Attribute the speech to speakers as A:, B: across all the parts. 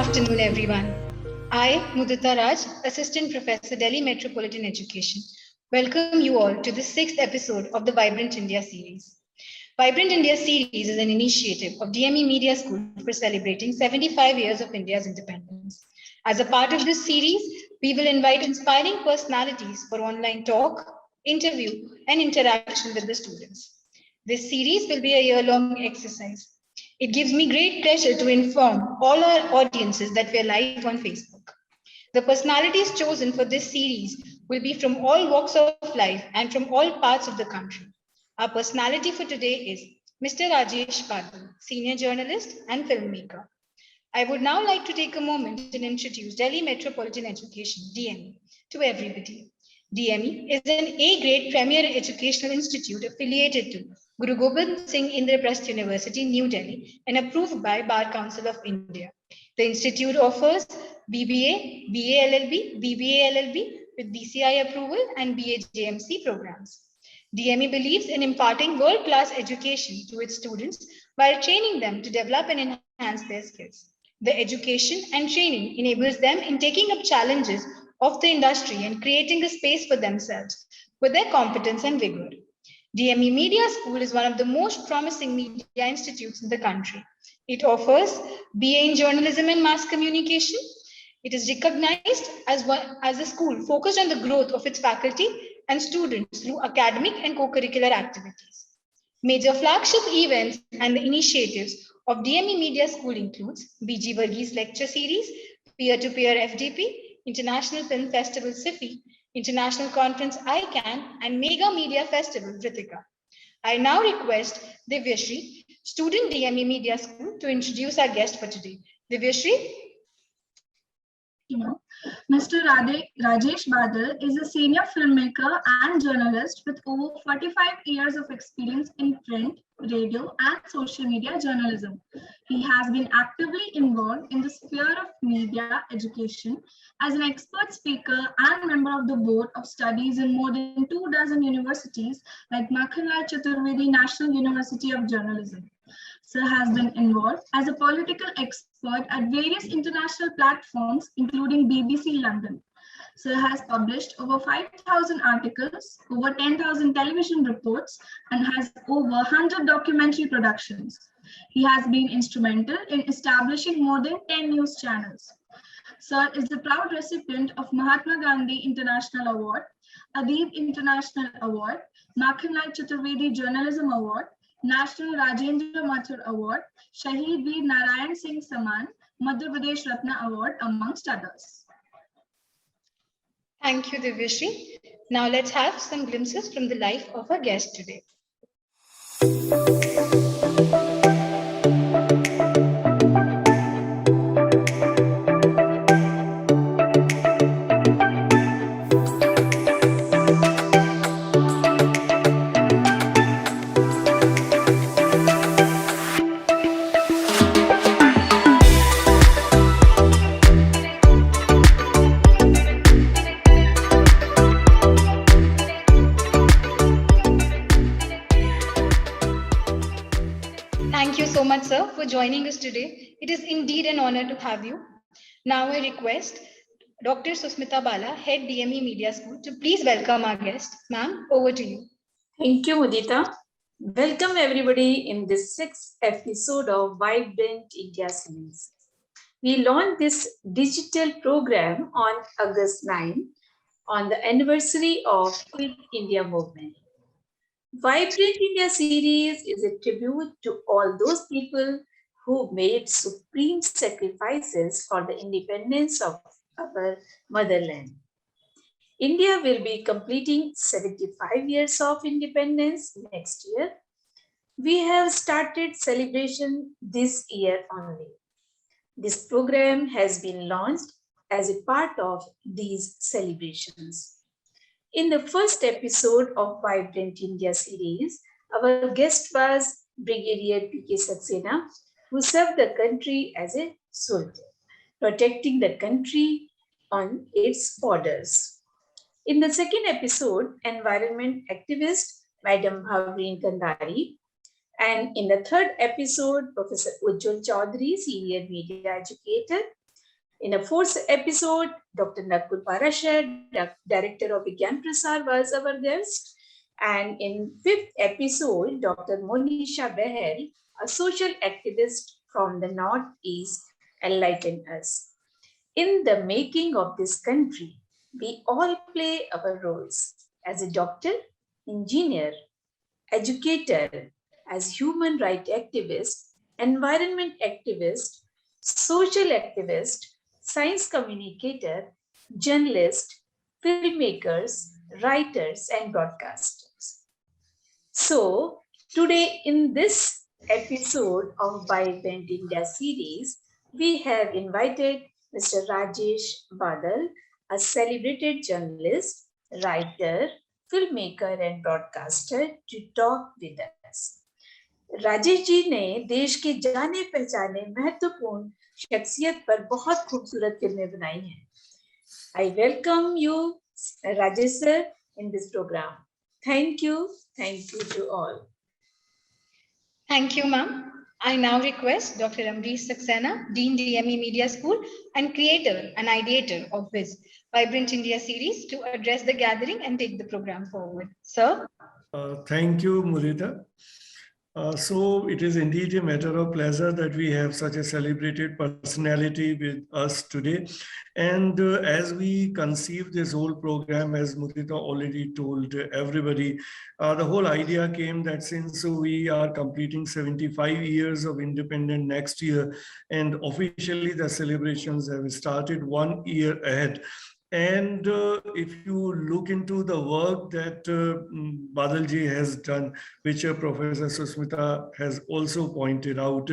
A: afternoon, everyone. I, Mudita Raj, Assistant Professor, Delhi Metropolitan Education, welcome you all to the 6th episode of the Vibrant India series. Vibrant India series is an initiative of DME Media School for celebrating 75 years of India's independence. As a part of this series, we will invite inspiring personalities for online talk, interview, and interaction with the students. This series will be a year-long exercise. It gives me great pleasure to inform all our audiences that we are live on Facebook. The personalities chosen for this series will be from all walks of life and from all parts of the country. Our personality for today is Mr. Rajesh Badal, senior journalist and filmmaker. I would now like to take a moment and introduce Delhi Metropolitan Education, DME, to everybody. DME is an A-grade premier educational institute affiliated to Guru Gobind Singh Indraprasth University, New Delhi, and approved by Bar Council of India. The institute offers BBA, BA LLB, BBA LLB with BCI approval and BA JMC programs. DME believes in imparting world-class education to its students while training them to develop and enhance their skills. The education and training enables them in taking up challenges of the industry and creating a space for themselves with their competence and vigor. DME Media School is one of the most promising media institutes in the country. It offers BA in Journalism and Mass Communication. It is recognized as a school focused on the growth of its faculty and students through academic and co-curricular activities. Major flagship events and the initiatives of DME Media School includes BG Varghese Lecture Series, Peer-to-Peer FDP, International Film Festival SIFI, International Conference ICANN, and Mega Media Festival Vritika. I now request Divyashri, student DME Media School, to introduce our guest for today. Divyashri?
B: Mr. Rajesh Badal is a senior filmmaker and journalist with over 45 years of experience in print, radio, and social media journalism. He has been actively involved in the sphere of media education as an expert speaker and member of the board of studies in more than 24 universities like Makhanlal Chaturvedi National University of Journalism. Sir has been involved as a political expert at various international platforms, including BBC London. Sir has published over 5,000 articles, over 10,000 television reports, and has over 100 documentary productions. He has been instrumental in establishing more than 10 news channels. Sir is the proud recipient of Mahatma Gandhi International Award, Adib International Award, Makhanlal Chaturvedi Journalism Award, National Rajendra Mathur Award, Shaheed Veer Narayan Singh Saman, Madhya Pradesh Ratna Award, amongst others.
A: Thank you, Divyashri. Now let's have some glimpses from the life of our guest today. Thank you so much, sir, for joining us today. It is indeed an honor to have you. Now I request Dr. Susmita Bala, Head DME Media School, to please welcome our guest. Ma'am, over to you.
C: Thank you, Mudita. Welcome everybody in this 6th episode of Vibrant India series. We launched this digital program on August 9 on the anniversary of Quit India movement. Vibrant India series is a tribute to all those people who made supreme sacrifices for the independence of our motherland. India will be completing 75 years of independence next year. We have started celebration this year only. This program has been launched as a part of these celebrations. In the first episode of Vibrant India series, our guest was Brigadier P.K. Saxena, who served the country as a soldier, protecting the country on its borders. In the second episode, environment activist Madam Bhavreen Kandari, and in the third episode, Professor Ujjwal Chaudhary, senior media educator, In a fourth episode, Dr. Nakul Parashar, Director of Vigyan Prasar, was our guest. And in fifth episode, Dr. Monisha Behel, a social activist from the Northeast, enlightened us. In the making of this country, we all play our roles as a doctor, engineer, educator, as human rights activist, environment activist, social activist, science communicator, journalist, filmmakers, writers, and broadcasters. So, today in this episode of Vibrant India series, we have invited Mr. Rajesh Badal, a celebrated journalist, writer, filmmaker, and broadcaster, to talk with us. Rajesh ji ने देश के जाने पहचाने महत्वपूर्ण शख्सियत पर बहुत खूबसूरत फिल्में बनाई हैं. I welcome you, Rajesh sir, in this program. Thank you to all.
A: Thank you, ma'am. I now request Dr. Amrish Saxena, Dean DME Media School and creator and ideator of this Vibrant India series, to address the gathering and take the program forward. Sir?
D: Thank you, Mudita. So it is indeed a matter of pleasure that we have such a celebrated personality with us today. And as we conceive this whole program, as Mudita already told everybody, the whole idea came that since we are completing 75 years of independence next year, and officially the celebrations have started 1 year ahead. And if you look into the work that Badalji has done, which Professor Susmita has also pointed out,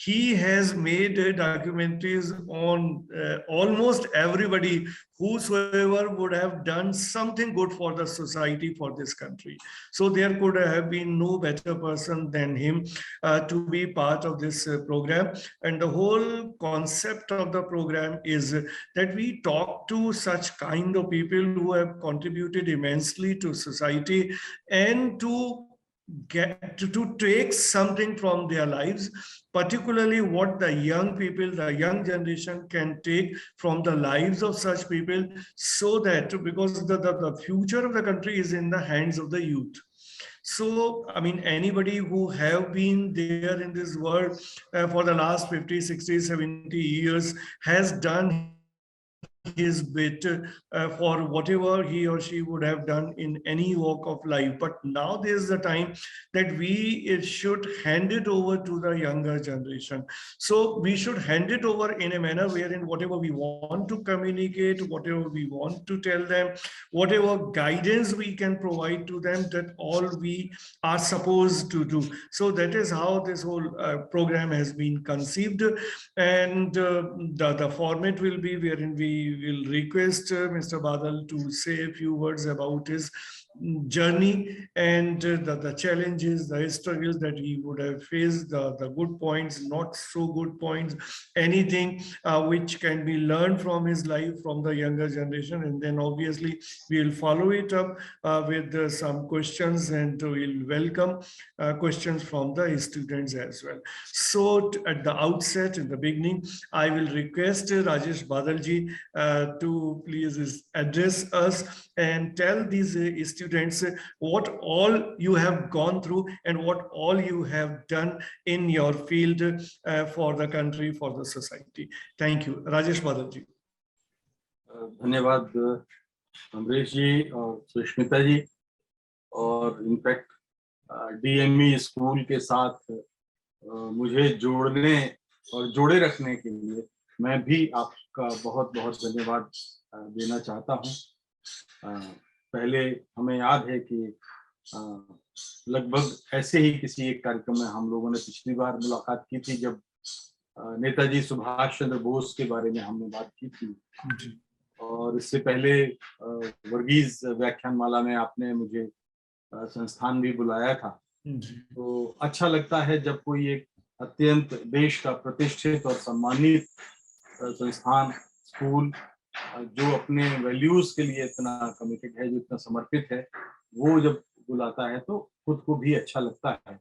D: he has made documentaries on almost everybody whosoever would have done something good for the society, for this country. So there could have been no better person than him to be part of this program. And the whole concept of the program is that we talk to such kind of people who have contributed immensely to society, and to take something from their lives, particularly what the young people, the young generation can take from the lives of such people, so that, because the future of the country is in the hands of the youth. So, I mean, anybody who have been there in this world for the last 50, 60, 70 years has done his bit for whatever he or she would have done in any walk of life. But now there's the time that we should hand it over to the younger generation. So we should hand it over in a manner wherein whatever we want to communicate, whatever we want to tell them, whatever guidance we can provide to them, that all we are supposed to do. So that is how this whole program has been conceived. And the format will be wherein we will request Mr. Badal to say a few words about his journey and the challenges, the struggles that he would have faced, the good points, not so good points, anything which can be learned from his life, from the younger generation. And then obviously we'll follow it up with some questions, and we'll welcome questions from the students as well. So at the outset, in the beginning, I will request Rajesh Badalji to please address us and tell these students what all you have gone through and what all you have done in your field for the country, for the society. Thank you. Rajesh Badalji.
E: धन्यवाद अमरीश जी और सुष्मिता जी, और in fact DME school के साथ मुझे जोड़ने और जोड़े रखने के लिए मैं भी आपका बहुत बहुत धन्यवाद देना चाहता हूं। पहले हमें याद है कि लगभग ऐसे ही किसी एक कार्यक्रम में हम लोगों ने पिछली बार मुलाकात की थी, जब नेताजी सुभाष चंद्र बोस के बारे में हमने बात की थी। और इससे पहले वर्गीज व्याख्यानमाला में आपने मुझे संस्थान भी बुलाया था। तो अच्छा लगता है जब कोई एक अत्यंत देश का प्रतिष्ठित और सम्मानित संस्थान, स्कूल, जो अपने वैल्यूज के लिए इतना कमिटेड है, जो इतना समर्पित है, वो जब बुलाता है तो खुद को भी अच्छा लगता है।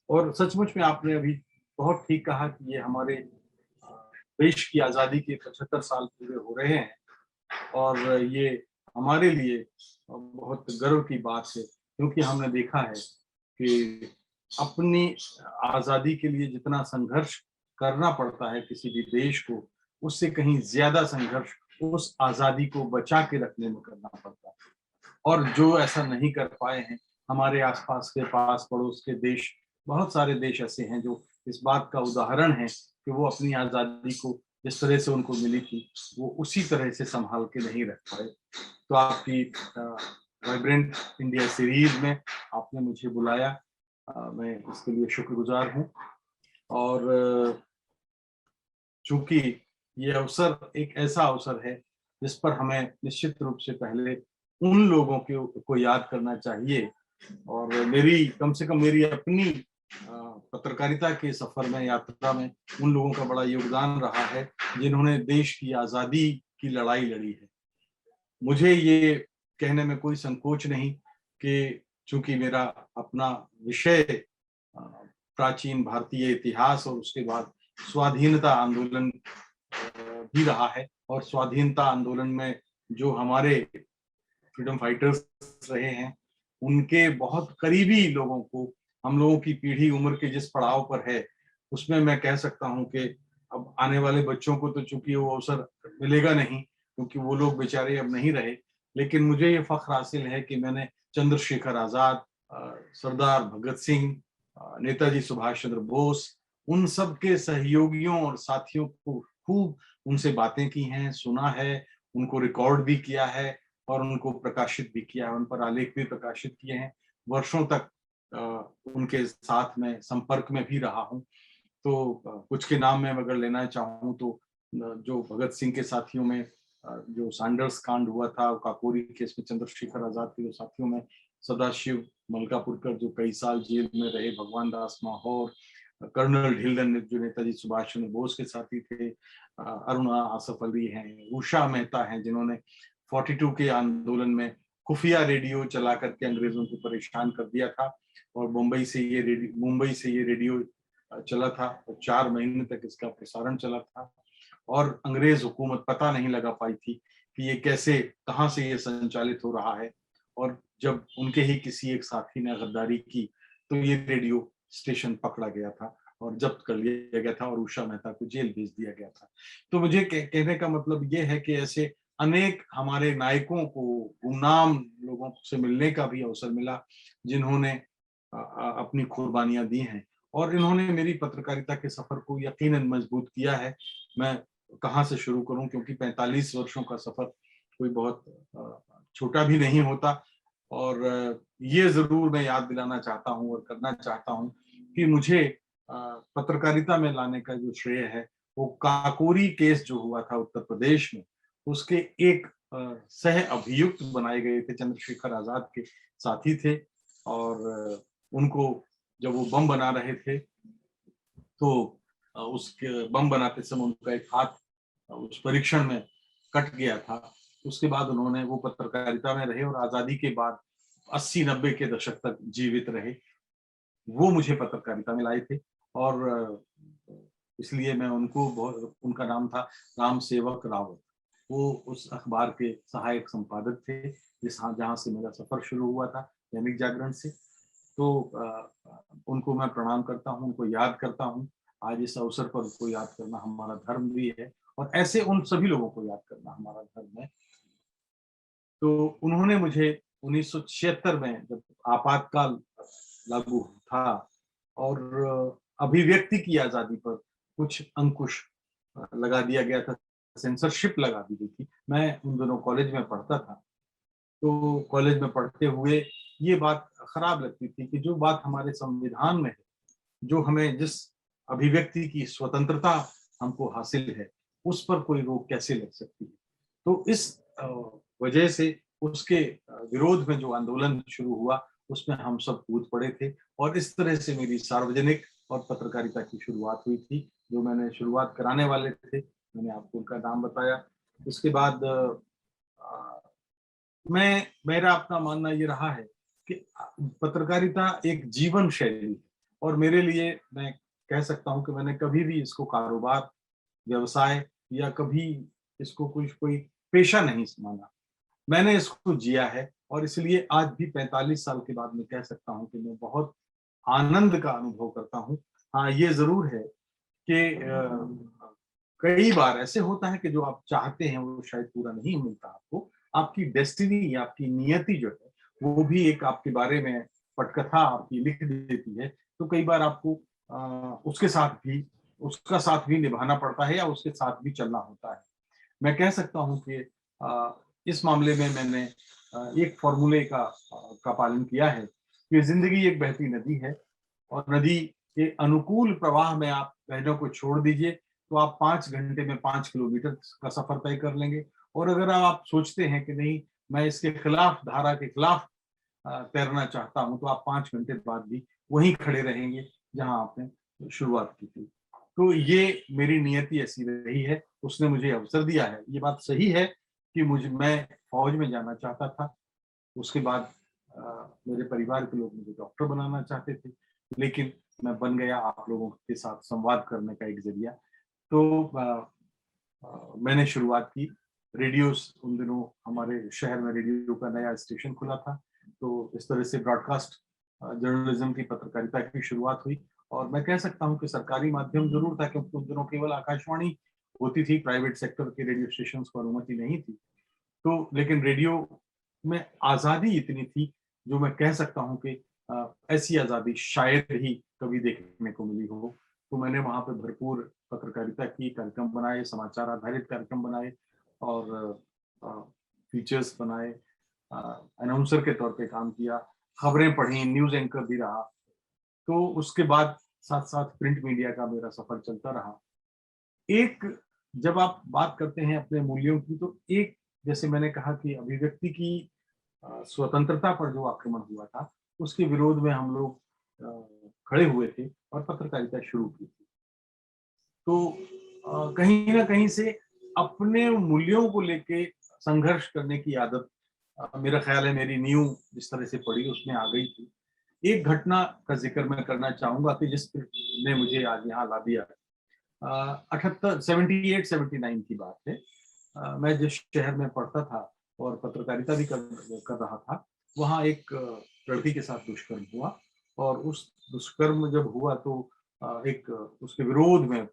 E: और सचमुच में आपने अभी बहुत ठीक कहा कि ये हमारे देश की आज़ादी के 75 साल पूरे हो रहे हैं, और ये हमारे लिए बहुत गर्व की बात है, क्योंकि हमने देखा है कि अपनी आज़ादी के लिए जितना संघर्ष करना पड़ता है किसी भी देश को, उससे कहीं ज्यादा संघर्ष उस आज़ादी को बचा के रखने में करना पड़ता है। और जो ऐसा नहीं कर पाए हैं, हमारे आसपास के पास पड़ोस के देश, बहुत सारे देश ऐसे हैं जो इस बात का उदाहरण है कि वो अपनी आज़ादी को जिस तरह से उनको मिली थी वो उसी तरह से संभाल के नहीं रख पाए। तो आपकी वाइब्रेंट इंडिया सीरीज में आपने मुझे बुलाया, मैं इसके लिए शुक्रगुजार हूँ। और चूंकि ये अवसर एक ऐसा अवसर है जिस पर हमें निश्चित रूप से पहले उन लोगों को याद करना चाहिए, और मेरी कम से कम मेरी अपनी पत्रकारिता के सफर में, यात्रा में उन लोगों का बड़ा योगदान रहा है जिन्होंने देश की आज़ादी की लड़ाई लड़ी है। मुझे ये कहने में कोई संकोच नहीं कि चूंकि मेरा अपना विषय प्राचीन भारतीय इतिहास और उसके बाद स्वाधीनता आंदोलन भी रहा है, और स्वाधीनता आंदोलन में जो हमारे फ्रीडम फाइटर्स रहे हैं उनके बहुत करीबी लोगों को, हम लोगों की पीढ़ी उम्र के जिस पड़ाव पर है उसमें मैं कह सकता हूं कि अब आने वाले बच्चों को तो चूंकि वो अवसर मिलेगा नहीं क्योंकि वो लोग बेचारे अब नहीं रहे, लेकिन मुझे ये फख्र हासिल है कि मैंने चंद्रशेखर आजाद, सरदार भगत सिंह, नेताजी सुभाष चंद्र बोस, उन सब के सहयोगियों और साथियों को खूब उनसे बातें की हैं, सुना है, उनको रिकॉर्ड भी किया है और उनको प्रकाशित भी किया है, उन पर आलेख भी प्रकाशित किए हैं। वर्षों तक उनके साथ में संपर्क में भी रहा हूँ। तो कुछ के नाम में अगर लेना चाहूँ तो जो भगत सिंह के साथियों में जो सैंडर्स कांड हुआ था, काकोरी केस में चंद्रशेखर आजाद के जो साथियों में सदाशिव मलकापुरकर जो कई साल जेल में रहे, भगवान दास माहौर, कर्नल ढिल्लन जो नेताजी सुभाष चंद्र बोस के साथी थे, अरुणा आसफ अली हैं, उषा मेहता हैं जिन्होंने 42 के आंदोलन में खुफिया रेडियो चला करके अंग्रेजों को परेशान कर दिया था, और मुंबई से ये रेडियो चला था और 4 महीने तक इसका प्रसारण चला था, और अंग्रेज हुकूमत पता नहीं लगा पाई थी कि ये कैसे, कहाँ से ये संचालित हो रहा है। और जब उनके ही किसी एक साथी ने गद्दारी की तो ये रेडियो स्टेशन पकड़ा गया था और जब्त कर लिया गया था और उषा मेहता को जेल भेज दिया गया था। तो मुझे कहने का मतलब ये है कि ऐसे अनेक हमारे नायकों को, गुमनाम लोगों से मिलने का भी अवसर मिला जिन्होंने अपनी कुर्बानियां दी हैं, और इन्होंने मेरी पत्रकारिता के सफर को यकीनन मजबूत किया है। मैं कहाँ से शुरू करूं, क्योंकि 45 वर्षों का सफर कोई बहुत छोटा भी नहीं होता। और ये जरूर मैं याद दिलाना चाहता हूं और करना चाहता हूं कि मुझे पत्रकारिता में लाने का जो श्रेय है वो काकोरी केस जो हुआ था उत्तर प्रदेश में, उसके एक सह अभियुक्त बनाए गए थे, चंद्रशेखर आजाद के साथी थे, और उनको जब वो बम बना रहे थे तो उसके बम बनाते समय उनका एक हाथ उस परीक्षण में कट गया था। उसके बाद उन्होंने, वो पत्रकारिता में रहे और आजादी के बाद 80-90 के दशक तक जीवित रहे। वो मुझे पत्रकारिता में लाए थे और इसलिए मैं उनको बहुत, उनका नाम था राम सेवक रावत। वो उस अखबार के सहायक संपादक थे जहाँ से मेरा सफर शुरू हुआ था, दैनिक जागरण से। तो उनको मैं प्रणाम करता हूँ, उनको याद करता हूँ। आज इस अवसर पर उनको याद करना हमारा धर्म भी है, और ऐसे उन सभी लोगों को याद करना हमारा धर्म है। तो उन्होंने मुझे 1976 में, जब आपातकाल लागू था और अभिव्यक्ति की आजादी पर कुछ अंकुश लगा दिया गया था, सेंसरशिप लगा दी गई थी। मैं उन दोनों कॉलेज में पढ़ता था, तो कॉलेज में पढ़ते हुए ये बात खराब लगती थी कि जो बात हमारे संविधान में है, जो हमें जिस अभिव्यक्ति की स्वतंत्रता हमको हासिल है, उस पर कोई रोक कैसे लग सकती है। तो इस वजह से उसके विरोध में जो आंदोलन शुरू हुआ उसमें हम सब कूद पड़े थे, और इस तरह से मेरी सार्वजनिक और पत्रकारिता की शुरुआत हुई थी। जो मैंने शुरुआत कराने वाले थे, मैंने आपको उनका नाम बताया। उसके बाद मेरा अपना मानना ये रहा है कि पत्रकारिता एक जीवन शैली है, और मेरे लिए मैं कह सकता हूं कि मैंने कभी भी इसको कारोबार व्यवसाय या कभी इसको कोई पेशा नहीं माना। मैंने इसको जिया है और इसलिए आज भी 45 साल के बाद मैं कह सकता हूँ कि मैं बहुत आनंद का अनुभव करता हूँ। हाँ, ये जरूर है कि कई बार ऐसे होता है कि जो आप चाहते हैं वो शायद पूरा नहीं मिलता आपको। आपकी डेस्टिनी, आपकी नियति जो है वो भी एक आपके बारे में पटकथा आपकी लिख देती है। तो कई बार आपको उसका साथ भी निभाना पड़ता है या उसके साथ भी चलना होता है। मैं कह सकता हूँ कि इस मामले में मैंने एक फॉर्मूले का पालन किया है कि जिंदगी एक बहती नदी है और नदी के अनुकूल प्रवाह में आप बहनों को छोड़ दीजिए तो आप 5 घंटे में 5 किलोमीटर का सफर तय कर लेंगे। और अगर आप सोचते हैं कि नहीं, मैं इसके खिलाफ, धारा के खिलाफ तैरना चाहता हूं, तो आप 5 घंटे बाद भी वहीं खड़े रहेंगे जहां आपने शुरुआत की थी। तो ये मेरी नियति ऐसी रही है, उसने मुझे अवसर दिया है। ये बात सही है कि मैं फौज में जाना चाहता था। उसके बाद मेरे परिवार के लोग मुझे डॉक्टर बनाना चाहते थे, लेकिन मैं बन गया आप लोगों के साथ संवाद करने का एक जरिया। तो मैंने शुरुआत की। रेडियो, उन दिनों हमारे शहर में रेडियो का नया स्टेशन खुला था, तो इस तरह से ब्रॉडकास्ट जर्नलिज्म की, पत्रकारिता की शुरुआत हुई। और मैं कह सकता हूँ कि सरकारी माध्यम जरूर था, क्योंकि उन दिनों केवल आकाशवाणी होती थी, प्राइवेट सेक्टर के रेडियो स्टेशन को अनुमति नहीं थी। तो लेकिन रेडियो में आज़ादी इतनी थी जो मैं कह सकता हूँ कि ऐसी आज़ादी शायद ही कभी देखने को मिली हो। तो मैंने वहाँ पे भरपूर पत्रकारिता की, कार्यक्रम बनाए, समाचार आधारित कार्यक्रम बनाए और फीचर्स बनाए, अनाउंसर के तौर पे काम किया, खबरें पढ़ी, न्यूज़ एंकर भी रहा। तो उसके बाद साथ साथ प्रिंट मीडिया का मेरा सफर चलता रहा। एक, जब आप बात करते हैं अपने मूल्यों की, तो एक, जैसे मैंने कहा कि अभिव्यक्ति की स्वतंत्रता पर जो आक्रमण हुआ था, उसके विरोध में हम लोग खड़े हुए थे और पत्रकारिता शुरू की थी। तो कहीं ना कहीं से अपने मूल्यों को लेके संघर्ष करने की आदत, मेरा ख्याल है मेरी नींव जिस तरह से पड़ी उसमें आ गई थी। एक घटना का जिक्र मैं करना चाहूंगा कि जिसने मुझे आज यहाँ ला दिया। 78-79 की बात है। मैं जिस शहर में पढ़ता था और पत्रकारिता भी कर रहा था, वहाँ एक लड़की के साथ दुष्कर्म हुआ। और उस दुष्कर्म जब हुआ तो एक उसके विरोध में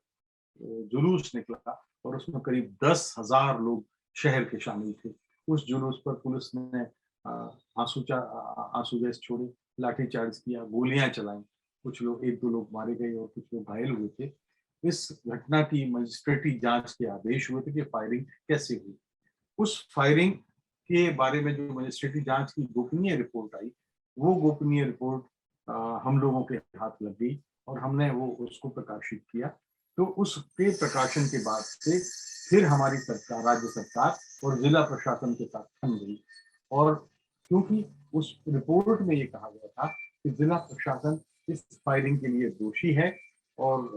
E: जुलूस निकला और उसमें करीब 10,000 लोग शहर के शामिल थे। उस जुलूस पर पुलिस ने आंसू गैस छोड़े, लाठीचार्ज किया, गोलियां चलाई। कुछ लोग, 1-2 लोग मारे गए और कुछ लोग घायल हुए थे। इस घटना की मजिस्ट्रेटी जांच के आदेश हुए थे कि फायरिंग कैसे हुई। उस फायरिंग के बारे में जो मजिस्ट्रेटी जांच की गोपनीय रिपोर्ट आई, वो गोपनीय रिपोर्ट हम लोगों के हाथ लग गई और हमने वो उसको प्रकाशित किया। तो उसके प्रकाशन के बाद से फिर हमारी सरकार, राज्य सरकार और जिला प्रशासन के साथ थम गई। और क्योंकि उस रिपोर्ट में ये कहा गया था कि जिला प्रशासन इस फायरिंग के लिए दोषी है और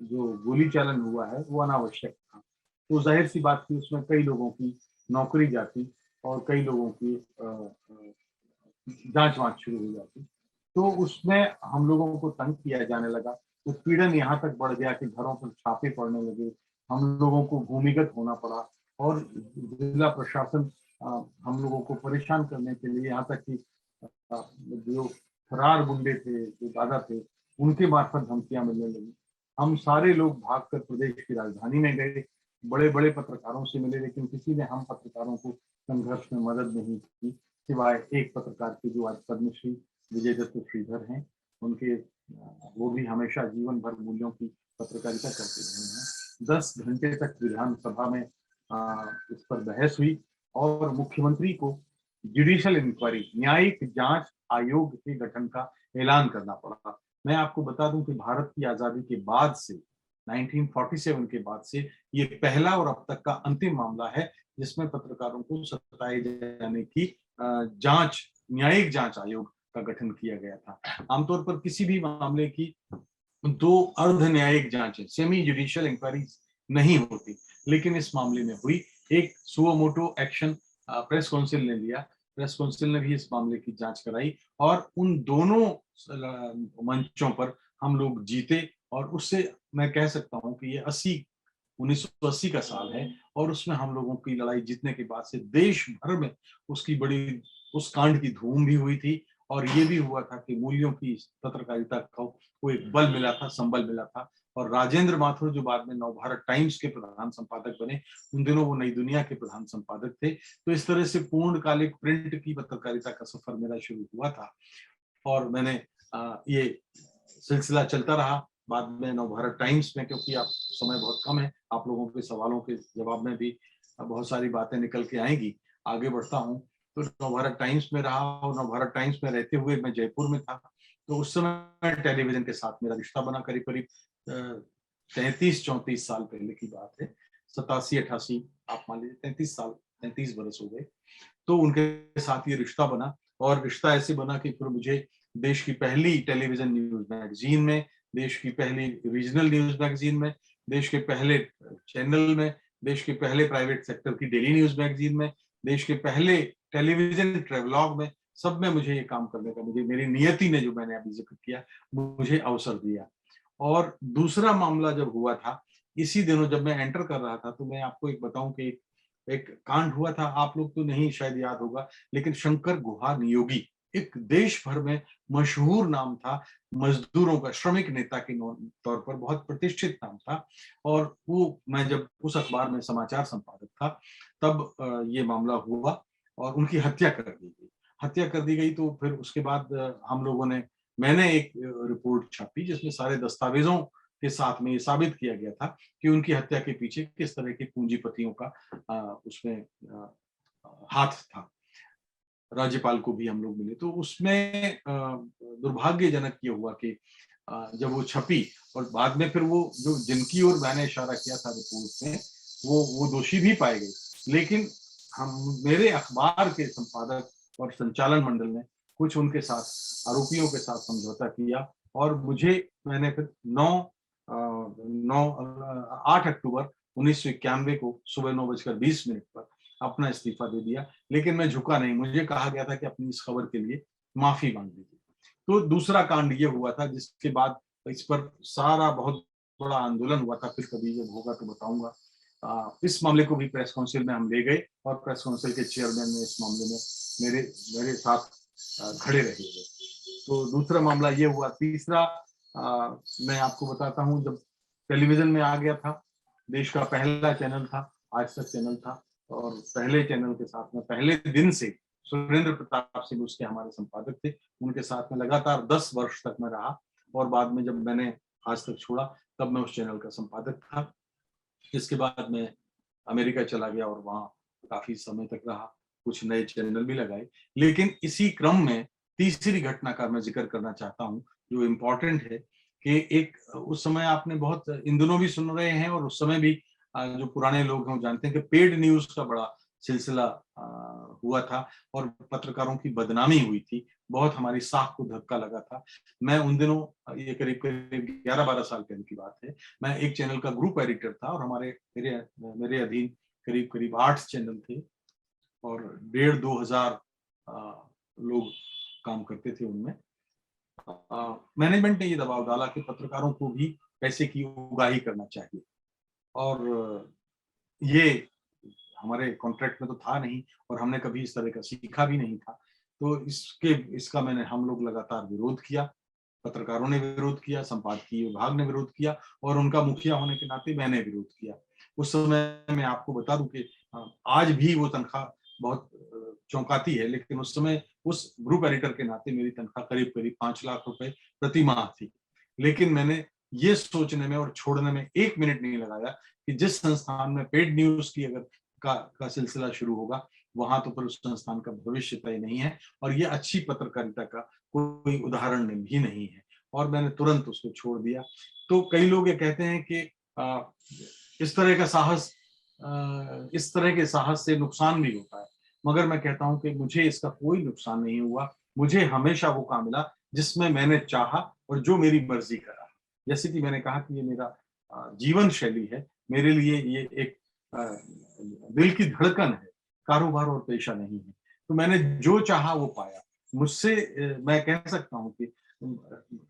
E: जो गोली चालन हुआ है वो अनावश्यक था, तो जाहिर सी बात थी उसमें कई लोगों की नौकरी जाती और कई लोगों की जांच वांच शुरू हो जाती। तो उसमें हम लोगों को तंग किया जाने लगा। उत्पीड़न यहाँ तक बढ़ गया कि घरों पर छापे पड़ने लगे, हम लोगों को भूमिगत होना पड़ा और जिला प्रशासन हम लोगों को परेशान करने के लिए, यहाँ तक कि जो फरार गुंडे थे, जो दादा थे, उनके मार्फत धमकियां मिलने लगी। हम सारे लोग भागकर प्रदेश की राजधानी में गए, बड़े बड़े पत्रकारों से मिले, लेकिन किसी ने हम पत्रकारों को संघर्ष में मदद नहीं की, सिवाय एक पत्रकार के जो आज पद्मश्री विजय दत्त श्रीधर हैं। उनके वो भी हमेशा जीवन भर मूल्यों की पत्रकारिता करते रहे हैं। 10 घंटे तक विधानसभा में इस पर बहस हुई और मुख्यमंत्री को जुडिशियल इंक्वायरी, न्यायिक जांच आयोग के गठन का ऐलान करना पड़ा। मैं आपको बता दूं कि भारत की आजादी के बाद से, 1947 के बाद से, ये पहला और अब तक का अंतिम मामला है जिसमें पत्रकारों को सताए जाने की जांच, न्यायिक जांच आयोग का गठन किया गया था। आमतौर पर किसी भी मामले की 2 अर्ध न्यायिक जांचें, सेमी जुडिशियल इंक्वायरी नहीं होती, लेकिन इस मामले में हुई। एक suo motu action press council ने लिया, प्रेस काउंसिल ने भी इस मामले की जांच कराई और उन दोनों मंचों पर हम लोग जीते। और उससे मैं कह सकता हूं कि ये 1980 का साल है, और उसमें हम लोगों की लड़ाई जीतने के बाद से देश भर में उसकी बड़ी, उस कांड की धूम भी हुई थी, और ये भी हुआ था कि मूल्यों की पत्रकारिता को एक बल मिला था, संबल मिला था। और राजेंद्र माथुर जो बाद में नवभारत टाइम्स के प्रधान संपादक बने, उन दिनों वो नई दुनिया के प्रधान संपादक थे। तो इस तरह से पूर्णकालिक प्रिंट की पत्रकारिता का सफर मेरा शुरू हुआ था, और मैंने ये सिलसिला चलता रहा। बाद में नवभारत टाइम्स में, क्योंकि आप समय बहुत कम है, आप लोगों के सवालों के जवाब में भी बहुत सारी बातें निकल के आएंगी, आगे बढ़ता हूँ। तो नवभारत टाइम्स में रहा, और नवभारत टाइम्स में रहते हुए मैं जयपुर में था। तो उस समय टेलीविजन के साथ मेरा रिश्ता बना, करीब करीब 33-34 साल पहले की बात है, 87-88, आप मान लीजिए 33 साल, 33 बरस हो गए। तो उनके साथ ये रिश्ता बना, और रिश्ता ऐसे बना कि फिर मुझे देश की पहली टेलीविजन न्यूज मैगजीन में, देश की पहली रीजनल न्यूज मैगजीन में, देश के पहले चैनल में, देश के पहले प्राइवेट सेक्टर की डेली न्यूज मैगजीन में, देश के पहले टेलीविजन ट्रेवलॉग में, सब में मुझे ये काम करने का, मुझे मेरी नियति ने, जो मैंने अभी जिक्र किया, मुझे अवसर दिया। और दूसरा मामला जब हुआ था, इसी दिनों जब मैं एंटर कर रहा था, तो मैं आपको एक बताऊं कि एक कांड हुआ था, आप लोग तो नहीं शायद याद होगा, लेकिन शंकर गुहा नियोगी एक देश भर में मशहूर नाम था, मजदूरों का, श्रमिक नेता के तौर पर बहुत प्रतिष्ठित नाम था। और वो, मैं जब उस अखबार में समाचार संपादक था, तब ये मामला हुआ और उनकी हत्या कर दी गई। हत्या कर दी गई, तो फिर उसके बाद हम लोगों ने, मैंने एक रिपोर्ट छापी जिसमें सारे दस्तावेजों के साथ में ये साबित किया गया था कि उनकी हत्या के पीछे किस तरह के पूंजीपतियों का उसमें हाथ था। राज्यपाल को भी हम लोग मिले। तो उसमें दुर्भाग्यजनक ये हुआ कि जब वो छपी, और बाद में फिर वो, जो जिनकी ओर मैंने इशारा किया था रिपोर्ट में, वो दोषी भी पाए गए, लेकिन मेरे अखबार के संपादक और संचालन मंडल ने कुछ उनके साथ, आरोपियों के साथ समझौता किया, और मैंने फिर 8 अक्टूबर 1991 को सुबह 9:20 पर अपना इस्तीफा दे दिया। लेकिन मैं झुका नहीं, मुझे कहा गया था कि अपनी इस खबर के लिए माफी मांग लीजिए। तो दूसरा कांड ये हुआ था, जिसके बाद इस पर सारा बहुत बड़ा आंदोलन हुआ था, फिर कभी जब होगा तो बताऊंगा। इस मामले को भी प्रेस काउंसिल में हम ले गए, और प्रेस काउंसिल के चेयरमैन ने इस मामले में मेरे साथ खड़े रहे हुए। तो दूसरा मामला ये हुआ। तीसरा, मैं आपको बताता हूँ, जब टेलीविजन में आ गया था, देश का पहला चैनल था, आज तक चैनल था, और पहले चैनल के साथ में पहले दिन से सुरेंद्र प्रताप सिंह उसके हमारे संपादक थे, उनके साथ में लगातार 10 वर्ष तक मैं रहा। और बाद में जब मैंने आज तक छोड़ा, तब मैं उस चैनल का संपादक था। इसके बाद मैं अमेरिका चला गया और वहाँ काफी समय तक रहा, कुछ नए चैनल भी लगाए। लेकिन इसी क्रम में तीसरी घटना का मैं जिक्र करना चाहता हूँ, जो इम्पोर्टेंट है, कि एक, उस समय आपने बहुत, इन दिनों भी सुन रहे हैं, और उस समय भी जो पुराने लोग हैं जानते हैं कि पेड न्यूज का बड़ा सिलसिला हुआ था, और पत्रकारों की बदनामी हुई थी, बहुत हमारी साख को धक्का लगा था। मैं उन दिनों, ये करीब 11-12 साल पहले की बात है, मैं एक चैनल का ग्रुप एडिटर था, और मेरे अधीन करीब करीब 8 चैनल थे, और 1,500-2 हजार लोग काम करते थे उनमें। मैनेजमेंट ने ये दबाव डाला कि पत्रकारों को भी पैसे की उगाही करना चाहिए, और ये हमारे कॉन्ट्रैक्ट में तो था नहीं, और हमने कभी इस तरह का सीखा भी नहीं था। तो इसका हम लोग लगातार विरोध किया, पत्रकारों ने विरोध किया, संपादकीय विभाग ने विरोध किया, और उनका मुखिया होने के नाते मैंने विरोध किया। उस समय मैं आपको बता दूं कि आज भी वो तनख्वाह बहुत चौंकाती है, लेकिन उस समय उस ग्रुप एडिटर के नाते मेरी तनख्वाह करीब करीब 5 लाख रुपए प्रति माह थी। लेकिन मैंने ये सोचने में और छोड़ने में 1 मिनट नहीं लगाया कि जिस संस्थान में पेड न्यूज की अगर का सिलसिला शुरू होगा, वहां तो फिर उस संस्थान का भविष्य तय नहीं है, और ये अच्छी पत्रकारिता का कोई उदाहरण भी नहीं है, और मैंने तुरंत उसको छोड़ दिया। तो कई लोग ये कहते हैं कि इस तरह के साहस से नुकसान भी होता है, मगर मैं कहता हूं कि मुझे इसका कोई नुकसान नहीं हुआ। मुझे हमेशा वो काम मिला जिसमें मैंने चाहा और जो मेरी मर्जी करा। जैसे कि मैंने कहा कि ये मेरा जीवन शैली है, मेरे लिए ये एक दिल की धड़कन है, कारोबार और पेशा नहीं है। तो मैंने जो चाहा वो पाया। मुझसे मैं कह सकता हूँ कि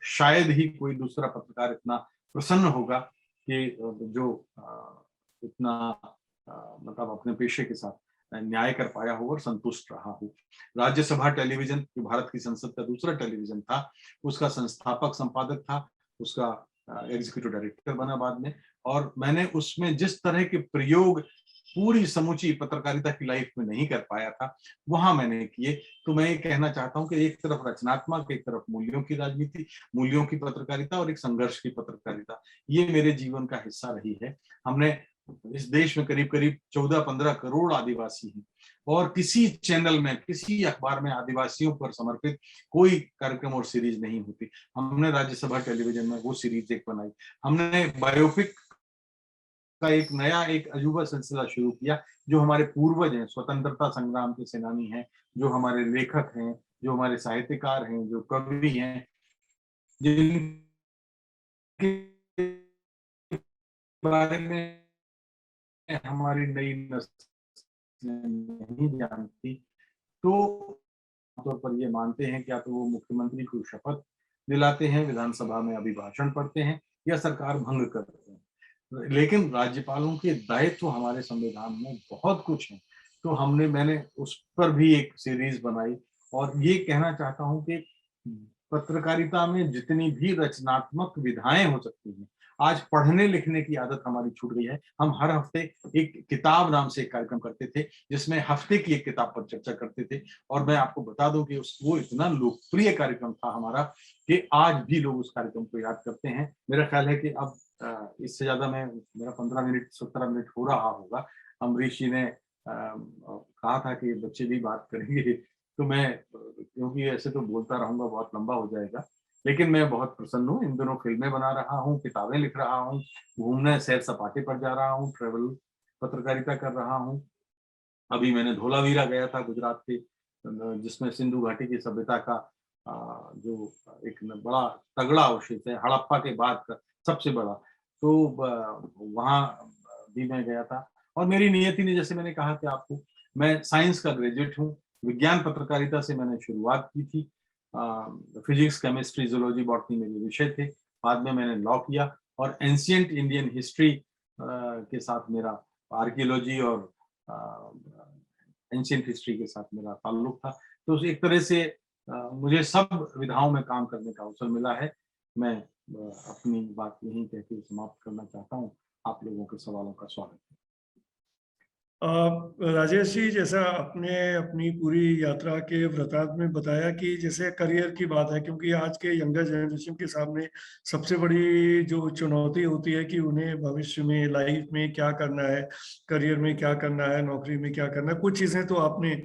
E: शायद ही कोई दूसरा पत्रकार इतना प्रसन्न होगा कि जो इतना मतलब अपने पेशे के साथ न्याय कर पाया हो और संतुष्ट रहा हो। राज्यसभा टेलीविजन, जो भारत की संसद का दूसरा टेलीविजन था, उसका संस्थापक संपादक था, उसका एग्जीक्यूटिव डायरेक्टर बना बाद में, और मैंने उसमें जिस तरह के प्रयोग पूरी समूची पत्रकारिता की लाइफ में नहीं कर पाया था, वहां मैंने किए। तो मैं ये कहना चाहता हूं कि एक तरफ रचनात्मक, एक तरफ मूल्यों की राजनीति, मूल्यों की पत्रकारिता और एक संघर्ष की पत्रकारिता, ये मेरे जीवन का हिस्सा रही है। हमने इस देश में करीब करीब 14-15 करोड़ आदिवासी हैं, और किसी चैनल में, किसी अखबार में आदिवासियों पर समर्पित कोई कार्यक्रम और सीरीज नहीं होती। हमने राज्यसभा टेलीविजन में वो सीरीज एक बनाई। हमने बायोपिक का एक नया, एक अजूबा सिलसिला शुरू किया। जो हमारे पूर्वज हैं, स्वतंत्रता संग्राम के सेनानी हैं, जो हमारे लेखक हैं, जो हमारे साहित्यकार हैं, जो कवि हैं, जिनके बारे में हमारी नई नस्ल नहीं जानती, तो आमतौर पर ये मानते हैं कि या तो वो मुख्यमंत्री को शपथ दिलाते हैं, विधानसभा में अभिभाषण पढ़ते हैं, या सरकार भंग करते हैं। लेकिन राज्यपालों के दायित्व हमारे संविधान में बहुत कुछ है। तो मैंने उस पर भी एक सीरीज बनाई, और ये कहना चाहता हूं कि पत्रकारिता में जितनी भी रचनात्मक विधाएं हो सकती हैं, आज पढ़ने लिखने की आदत हमारी छूट गई है। हम हर हफ्ते एक किताब नाम से एक कार्यक्रम करते थे, जिसमें हफ्ते की एक किताब पर चर्चा करते थे, और मैं आपको बता दूं कि वो इतना लोकप्रिय कार्यक्रम था हमारा कि आज भी लोग उस कार्यक्रम को याद करते हैं। मेरा ख्याल है कि अब इससे ज्यादा मेरा 15 मिनट 17 मिनट हो रहा होगा। अमरीश जी ने कहा था कि बच्चे भी बात करेंगे, तो मैं, क्योंकि ऐसे तो बोलता रहूंगा, बहुत लंबा हो जाएगा, लेकिन मैं बहुत प्रसन्न हूँ। इन दिनों फिल्में बना रहा हूँ, किताबें लिख रहा हूँ, घूमने सैर सपाटे पर जा रहा हूँ, ट्रेवल पत्रकारिता कर रहा हूँ। अभी मैंने धोलावीरा गया था गुजरात के, जिसमें सिंधु घाटी की सभ्यता का जो एक बड़ा तगड़ा अवशेष है, हड़प्पा के बाद का सबसे बड़ा, तो वहाँ भी मैं गया था। और मेरी नियति ने, जैसे मैंने कहा कि आपको, मैं साइंस का ग्रेजुएट हूँ, विज्ञान पत्रकारिता से मैंने शुरुआत की थी। फिजिक्स, केमिस्ट्री, जूलॉजी, बॉटनी मेरे विषय थे। बाद में मैंने लॉ किया, और एंशिएंट इंडियन हिस्ट्री के साथ मेरा, आर्कियोलॉजी और एंशिएंट हिस्ट्री के साथ मेरा ताल्लुक था। तो एक तरह से मुझे सब विधाओं में काम करने का अवसर मिला है। मैं अपनी बात यहीं कहकर समाप्त करना चाहता हूँ। आप लोगों के सवालों का स्वागत है।
D: राजेश जी, जैसा आपने अपनी पूरी यात्रा के वृतांत में बताया कि जैसे करियर की बात है, क्योंकि आज के यंगर जनरेशन के सामने सबसे बड़ी जो चुनौती होती है कि उन्हें भविष्य में, लाइफ में क्या करना है, करियर में क्या करना है, नौकरी में क्या करना है। कुछ चीज़ें तो आपने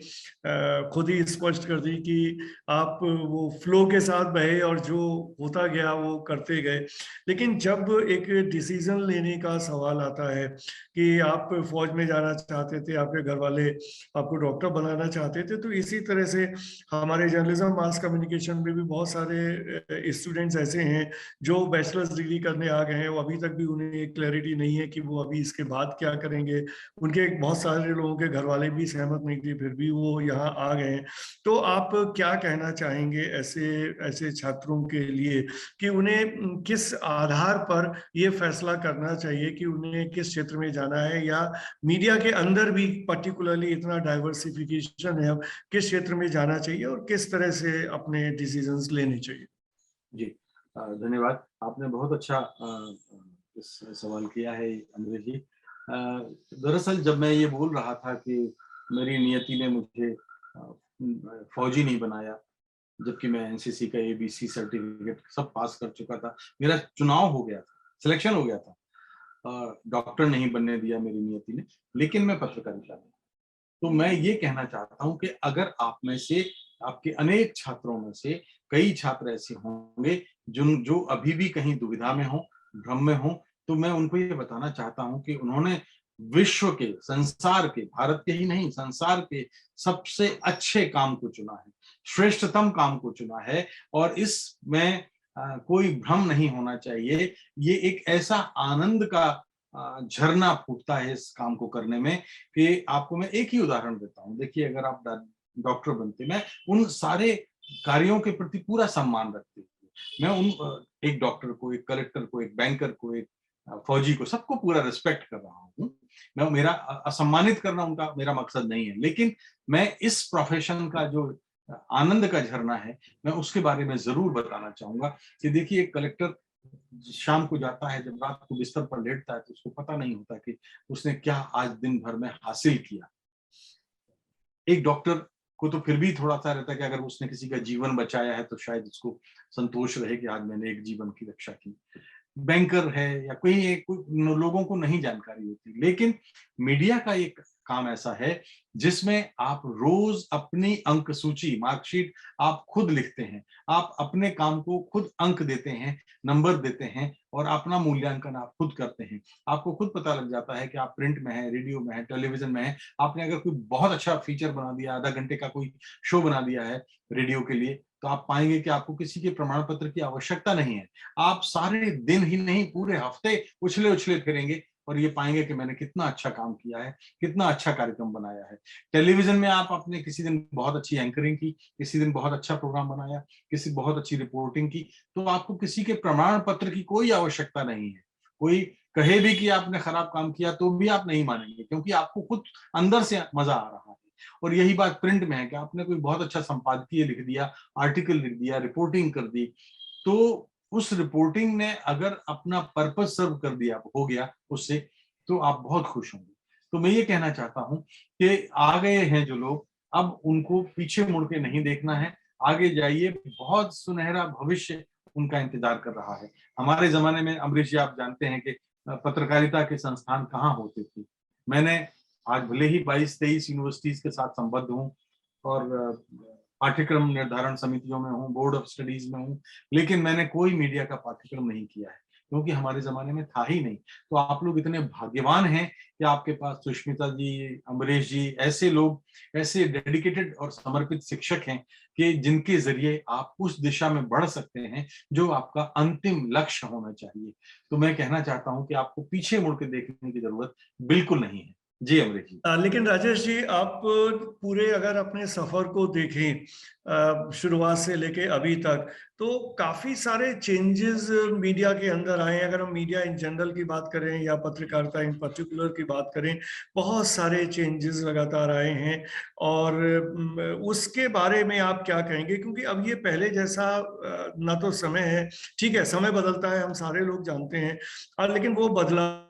D: खुद ही स्पष्ट कर दी कि आप वो फ्लो के साथ बहे और जो होता गया वो करते गए। लेकिन जब एक डिसीजन लेने का सवाल आता है कि आप फौज में जाना चाहते थे, आपके घर वाले आपको डॉक्टर बनाना चाहते थे, तो इसी तरह से हमारे जर्नलिज्म मास कम्युनिकेशन में भी बहुत सारे स्टूडेंट्स ऐसे हैं जो बैचलर्स डिग्री करने आ गए हैं, वो अभी तक भी उन्हें क्लैरिटी नहीं है कि वो अभी इसके बाद क्या करेंगे। उनके बहुत सारे लोगों के घर वाले भी सहमत नहीं थे, फिर भी वो यहाँ आ गए हैं। तो आप क्या कहना चाहेंगे ऐसे ऐसे छात्रों के लिए कि उन्हें किस आधार पर ये फैसला करना चाहिए कि उन्हें किस क्षेत्र में जाना है, या मीडिया के अंदर भी पर्टिकुलरली इतना डाइवर्सिफिकेशन है, अब किस क्षेत्र में जाना चाहिए और किस तरह से अपने डिसीजंस लेने चाहिए?
E: जी, धन्यवाद। आपने बहुत अच्छा इस सवाल किया है अमरीश जी। दरअसल जब मैं ये बोल रहा था कि मेरी नियति ने मुझे फौजी नहीं बनाया, जबकि मैं एनसीसी का एबीसी सर्टिफिकेट सब पास कर चुका था, मेरा चुनाव हो गया था, सिलेक्शन हो गया था, डॉक्टर नहीं बनने दिया मेरी नियति ने, लेकिन मैं पत्रकारिता में। तो मैं ये कहना चाहता हूं कि अगर आप में से, आपके अनेक छात्रों में से कई छात्र ऐसे होंगे जो अभी भी कहीं दुविधा में हो, भ्रम में हो, तो मैं उनको ये बताना चाहता हूं कि उन्होंने विश्व के, संसार के, भारत के ही नहीं, संसार के सबसे अच्छे काम को चुना है, श्रेष्ठतम काम को चुना है, और इसमें कोई भ्रम नहीं होना चाहिए। ये एक ऐसा आनंद का झरना फूटता है इस काम को करने में कि आपको मैं एक ही उदाहरण देता हूँ। देखिए, अगर आप डॉक्टर बनते, मैं उन सारे कार्यों के प्रति पूरा सम्मान रखती हूँ। मैं उन एक डॉक्टर को, एक कलेक्टर को, एक बैंकर को, एक फौजी को, सबको पूरा रिस्पेक्ट कर रहा हूँ, मैं मेरा असम्मानित करना उनका मेरा मकसद नहीं है, लेकिन मैं इस प्रोफेशन का जो आनंद का झरना है मैं उसके बारे में जरूर बताना चाहूंगा कि देखिए, एक कलेक्टर शाम को जाता है, जब रात को बिस्तर पर लेटता है तो उसको पता नहीं होता कि उसने क्या आज दिन भर में हासिल किया। एक डॉक्टर को तो फिर भी थोड़ा सा रहता है कि अगर उसने किसी का जीवन बचाया है तो शायद उसको संतोष रहे कि आज मैंने एक जीवन की रक्षा की। बैंकर है या कोई लोगों को नहीं जानकारी होती, लेकिन मीडिया का एक काम ऐसा है जिसमें आप रोज अपनी अंक सूची, मार्कशीट आप खुद लिखते हैं, आप अपने काम को खुद अंक देते हैं, नंबर देते हैं और अपना मूल्यांकन आप खुद करते हैं। आपको खुद पता लग जाता है कि आप प्रिंट में है, रेडियो में है, टेलीविजन में है, आपने अगर कोई बहुत अच्छा फीचर बना दिया, आधा घंटे का कोई शो बना दिया है रेडियो के लिए, तो आप पाएंगे कि आपको किसी के प्रमाण पत्र की आवश्यकता नहीं है। आप सारे दिन ही नहीं पूरे हफ्ते उछले उछले फिरेंगे और ये पाएंगे कि मैंने कितना अच्छा काम किया है, कितना अच्छा कार्यक्रम बनाया है। टेलीविजन में आप अपने किसी दिन बहुत अच्छी एंकरिंग की, किसी दिन बहुत अच्छा प्रोग्राम बनाया, किसी बहुत अच्छी रिपोर्टिंग की, तो आपको किसी के प्रमाण पत्र की कोई आवश्यकता नहीं है। कोई कहे भी कि आपने खराब काम किया तो भी आप नहीं मानेंगे, क्योंकि आपको खुद अंदर से मजा आ रहा है। और यही बात प्रिंट में है कि आपने कोई बहुत अच्छा संपादकीय लिख दिया, आर्टिकल लिख दिया, रिपोर्टिंग कर दी, तो उस रिपोर्टिंग ने अगर अपना पर्पस सर्व कर दिया, हो गया उससे, तो आप बहुत खुश होंगे। तो मैं ये कहना चाहता हूं कि आ गए हैं जो लोग, अब उनको पीछे मुड़ के नहीं देखना है, आगे जाइए, बहुत सुनहरा भविष्य उनका इंतजार कर रहा है। हमारे जमाने में अमरीश जी, आप जानते हैं कि पत्रकारिता के संस्थान कहाँ होते थे। मैंने आज भले ही 22-23 यूनिवर्सिटीज के साथ संबद्ध हूँ और पाठ्यक्रम निर्धारण समितियों में हूँ, बोर्ड ऑफ स्टडीज में हूँ, लेकिन मैंने कोई मीडिया का पाठ्यक्रम नहीं किया है, क्योंकि हमारे जमाने में था ही नहीं। तो आप लोग इतने भाग्यवान हैं कि आपके पास सुष्मिता जी, अमरीश जी, ऐसे लोग, ऐसे डेडिकेटेड और समर्पित शिक्षक हैं कि जिनके जरिए आप उस दिशा में बढ़ सकते हैं जो आपका अंतिम लक्ष्य होना चाहिए। तो मैं कहना चाहता हूं कि आपको पीछे मुड़ के देखने की जरूरत बिल्कुल नहीं है। जी अमरीश जी।
D: लेकिन राजेश जी, आप पूरे अगर अपने सफर को देखें शुरुआत से लेके अभी तक, तो काफी सारे चेंजेस मीडिया के अंदर आए हैं। अगर हम मीडिया इन जनरल की बात करें या पत्रकारिता इन पर्टिकुलर की बात करें, बहुत सारे चेंजेस लगातार आए हैं। और उसके बारे में आप क्या कहेंगे? क्योंकि अब ये पहले जैसा ना तो समय है, ठीक है समय बदलता है, हम सारे लोग जानते हैं, लेकिन वो बदलाव